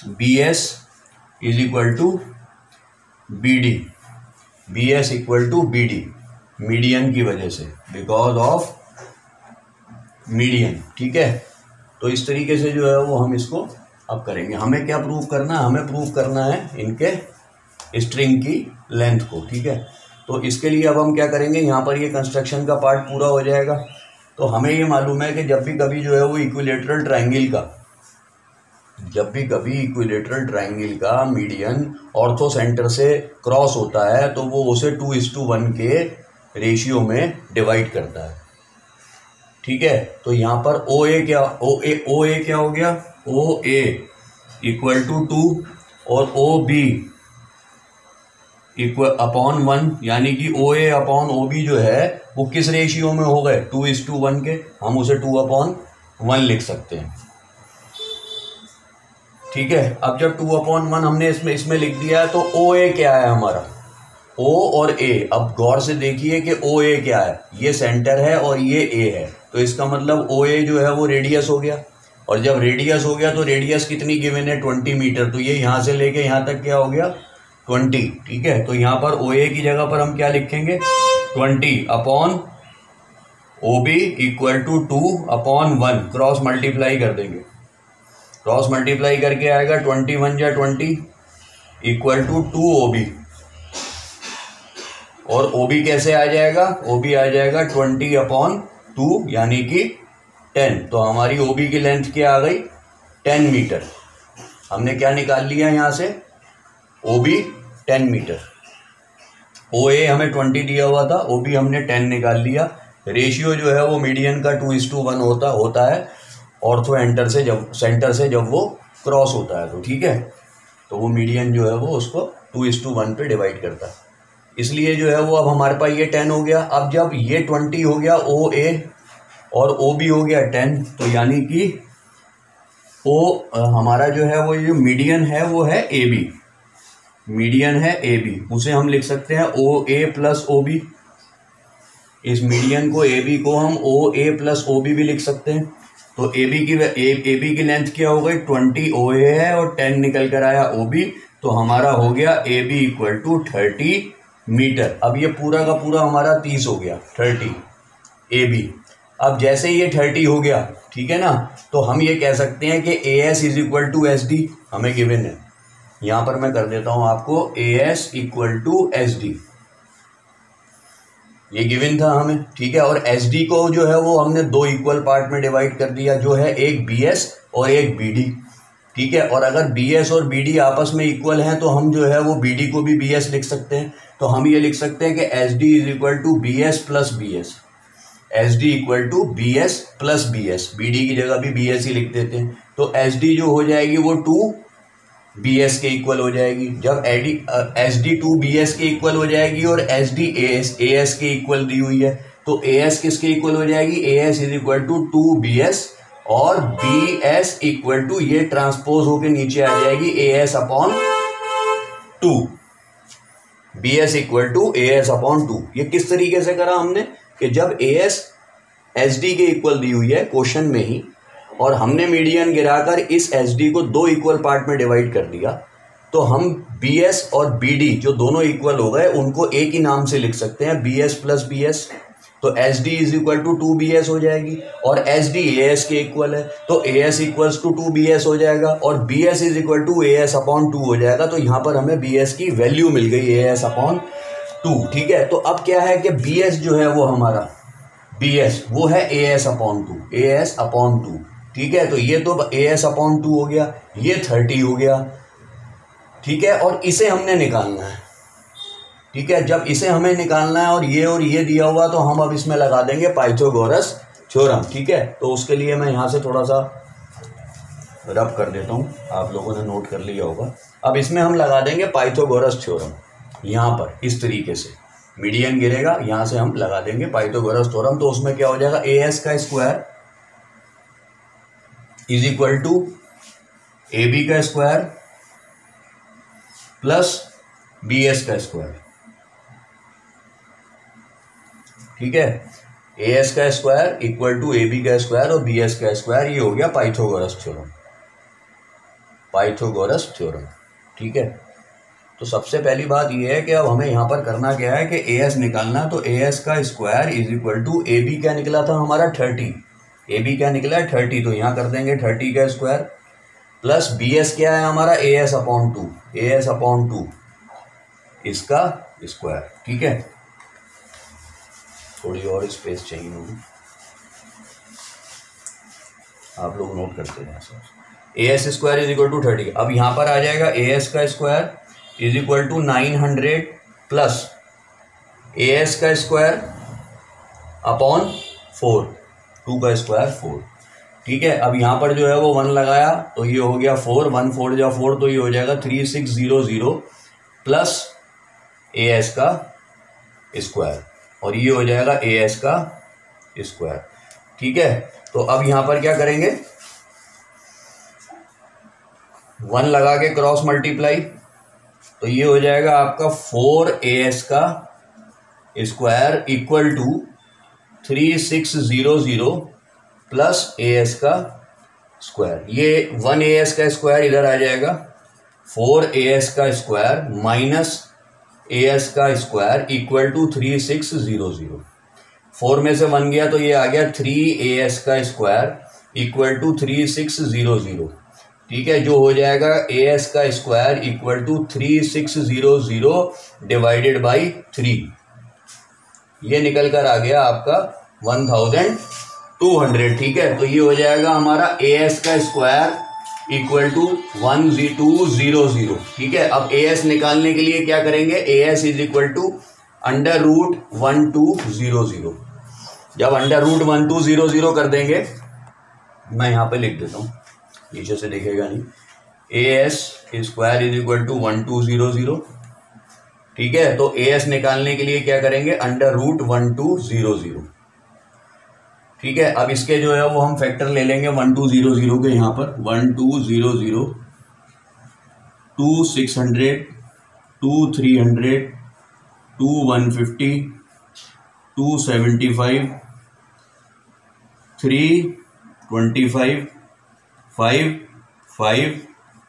B S is equal to B D, B S equal to B D, median की वजह से, बिकॉज ऑफ मीडियन। ठीक है, तो इस तरीके से जो है वो हम इसको अब करेंगे। हमें क्या प्रूव करना है, हमें प्रूव करना है इनके स्ट्रिंग की लेंथ को। ठीक है, तो इसके लिए अब हम क्या करेंगे, यहाँ पर ये कंस्ट्रक्शन का पार्ट पूरा हो जाएगा। तो हमें ये मालूम है कि जब भी कभी जो है वो इक्विलेटरल ट्राइंगल का, जब भी कभी इक्विलेटरल ट्राइंगल का मीडियन ऑर्थो सेंटर से क्रॉस होता है तो वो उसे 2:1 के रेशियो में डिवाइड करता है। ठीक है, तो यहाँ पर ओ ए क्या, ओ ए क्या हो गया, ओ ए इक्वल टू 2 और ओ बी इक्वल अपॉन 1, यानी कि ओ ए अपॉन ओ बी जो है वो किस रेशियो में हो गए, 2:1 के। हम उसे 2/1 लिख सकते हैं। ठीक है, अब जब 2/1 हमने इसमें लिख दिया है, तो ओ ए क्या है हमारा, ओ और ए। अब गौर से देखिए कि ओ ए क्या है, ये सेंटर है और ये ए है, तो इसका मतलब ओ ए जो है वो रेडियस हो गया। और जब रेडियस हो गया तो रेडियस कितनी गिवन है, 20 मीटर। तो ये यहाँ से लेके यहाँ तक क्या हो गया, 20, ठीक है। तो यहाँ पर ओ ए की जगह पर हम क्या लिखेंगे, 20 upon O B equal to 2/1, cross multiply कर देंगे। क्रॉस मल्टीप्लाई करके आएगा 21 जा 20 इक्वल टू 2 ओ बी, और ओ बी कैसे आ जाएगा, ओ बी आ जाएगा 20/2 यानी कि 10। तो हमारी ओ बी की लेंथ क्या आ गई, 10 मीटर। हमने क्या निकाल लिया यहाँ से, ओ बी 10 मीटर। ओ ए हमें 20 दिया हुआ था, ओ बी हमने 10 निकाल लिया। रेशियो जो है वो मीडियन का 2:1 होता है ऑर्थो सेंटर से जब वो क्रॉस होता है, तो ठीक है। तो वो मीडियन जो है वो उसको 2:1 पे डिवाइड करता है, इसलिए जो है वो अब हमारे पास ये 10 हो गया। अब जब ये 20 हो गया ओ ए और ओ बी हो गया 10, तो यानी कि हमारा जो है वो ये मीडियन है वो है ए बी, मीडियन है ए बी, उसे हम लिख सकते हैं ओ ए प्लस ओ बी। इस मीडियन को ए बी को हम ओ ए प्लस ओ बी भी लिख सकते हैं। तो ए बी की लेंथ क्या हो गई, 20 ओ ए है और 10 निकल कर आया ओ बी, तो हमारा हो गया A B equal to 30 metre. अब ये पूरा का पूरा हमारा 30 हो गया, 30 ए बी। अब जैसे ये 30 हो गया, ठीक है ना, तो हम ये कह सकते हैं कि A S is equal to S D हमें गिवन है। यहाँ पर मैं कर देता हूँ आपको, A S equal to S D, ये गिवन था हमें, ठीक है। और एस डी को जो है वो हमने 2 इक्वल पार्ट में डिवाइड कर दिया, जो है एक बी एस और एक बी डी, ठीक है। और अगर बी एस और बी डी आपस में इक्वल हैं तो हम जो है वो बी डी को भी बी एस लिख सकते हैं। तो हम ये लिख सकते हैं कि S D is equal to B S plus B S, S D equal to B S plus B S, B D की जगह भी बी एस ही लिख देते हैं। तो एस डी जो हो जाएगी वो 2 बी एस के इक्वल हो जाएगी। जब एस डी 2 बी एस के इक्वल हो जाएगी और एस डी ए एस के इक्वल दी हुई है, तो ए एस किसके इक्वल हो जाएगी, A S is equal to 2 B S और बी एस इक्वल टू ये ट्रांसपोज होके नीचे आ जाएगी A S upon 2, B S equal to A S upon 2। ये किस तरीके से करा हमने कि जब ए एस डी के इक्वल दी हुई है क्वेश्चन में ही, और हमने मीडियन गिराकर इस एस डी को 2 इक्वल पार्ट में डिवाइड कर दिया, तो हम बी एस और बी डी जो दोनों इक्वल हो गए उनको एक ही नाम से लिख सकते हैं, B S plus B S. तो S D is equal to 2 B S हो जाएगी, और एस डी ए एस के इक्वल है, तो A S equals to 2 B S हो जाएगा, और B S is equal to A S upon 2 हो जाएगा। तो यहाँ पर हमें बी एस की वैल्यू मिल गई, ए एस अपॉन 2, ठीक है। तो अब क्या है कि बी एस जो है वो हमारा बी एस वो है A S upon 2, A S upon 2, ठीक है। तो ये तो ए एस अपॉन 2 हो गया, ये 30 हो गया, ठीक है। और इसे हमने निकालना है, ठीक है। जब इसे हमें निकालना है और ये दिया हुआ, तो हम अब इसमें लगा देंगे पाइथागोरस थ्योरम, ठीक है। तो उसके लिए मैं यहाँ से थोड़ा सा रब कर देता हूँ, आप लोगों ने नोट कर लिया होगा। अब इसमें हम लगा देंगे पाइथागोरस थ्योरम, यहाँ पर इस तरीके से मीडियन गिरेगा, यहाँ से हम लगा देंगे पाइथागोरस थ्योरम। तो उसमें क्या हो जाएगा, ए एस का square is equal to A B का स्क्वायर प्लस बी एस का स्क्वायर, ठीक है। ए एस का square equal to A B का स्क्वायर और बी एस का स्क्वायर, ये हो गया पाइथागोरस थ्योरम, पाइथागोरस थ्योरम, ठीक है। तो सबसे पहली बात ये है कि अब हमें यहाँ पर करना क्या है कि ए एस निकालना। तो ए एस का square is equal to A B क्या निकला था हमारा 30, ए बी क्या निकला है 30, तो यहाँ कर देंगे 30 का स्क्वायर प्लस बी एस क्या है हमारा ए एस अपॉन 2, ए एस अपॉन 2 इसका स्क्वायर, ठीक है। थोड़ी और स्पेस चाहिए होगी, आप लोग नोट करते हैं। A S square is equal to 30। अब यहाँ पर आ जाएगा ए एस का square is equal to 900 plus A S का स्क्वायर अपॉन 4, 2 का स्क्वायर 4, ठीक है। अब यहाँ पर जो है वो 1 लगाया तो ये हो गया 4, 1 4 जा 4, तो ये हो जाएगा 3600 प्लस ए एस का स्क्वायर, और ये हो जाएगा ए एस का स्क्वायर, ठीक है। तो अब यहाँ पर क्या करेंगे, 1 लगा के क्रॉस मल्टीप्लाई, तो ये हो जाएगा आपका 4as का square equal to 3600 plus as का स्क्वायर। ये 1as का स्क्वायर इधर आ जाएगा, 4as का स्क्वायर माइनस as का स्क्वायर इक्वल टू 3600। 4 में से 1 गया तो ये आ गया 3as का स्क्वायर इक्वल टू 3600। ठीक है, जो हो जाएगा as का square equal to 3600 divided by 3। ये निकल कर आ गया आपका 1200। ठीक है, तो ये हो जाएगा हमारा as का स्क्वायर इक्वल टू 1200। ठीक है, अब as निकालने के लिए क्या करेंगे, as is equal to under root 1200। जब अंडर रूट 1200 कर देंगे, मैं यहाँ पे लिख देता हूँ, नीचे से दिखेगा नहीं, as square is equal to 1200। ठीक है, तो as निकालने के लिए क्या करेंगे, अंडर रूट 1200। ठीक है, अब इसके जो है वो हम फैक्टर ले लेंगे 1200 के, यहाँ पर 1200, 2 600, 2 300, 2 150, 2 75, 3 25, 5 5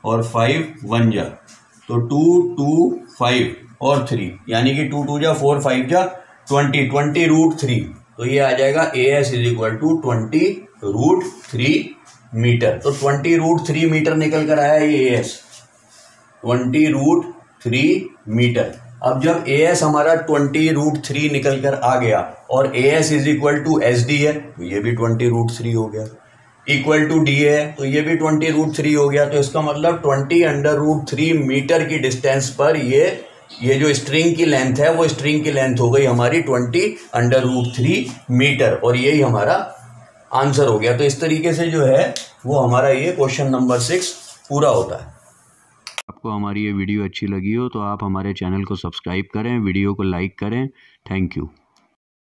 और 5 1 जा, तो 2 2 5 और 3, यानी कि 2 2 जा 4 5 जा 20 रूट 3। तो ये आ जाएगा as is equal to 20 root 3 metre. तो 20 रूट 3 मीटर निकल कर आया ये as 20 रूट 3 मीटर। अब जब as हमारा 20 रूट 3 निकल कर आ गया और as is equal to SD है, तो ये भी 20 रूट 3 हो गया, इक्वल टू D है तो ये भी 20 रूट 3 हो गया। तो इसका मतलब 20 अंडर रूट 3 मीटर की डिस्टेंस पर ये जो स्ट्रिंग की लेंथ है वो स्ट्रिंग की लेंथ हो गई हमारी 20 अंडर रूट 3 मीटर, और यही हमारा आंसर हो गया। तो इस तरीके से जो है वो हमारा ये क्वेश्चन नंबर 6 पूरा होता है। आपको हमारी ये वीडियो अच्छी लगी हो तो आप हमारे चैनल को सब्सक्राइब करें, वीडियो को लाइक करें। Thank you.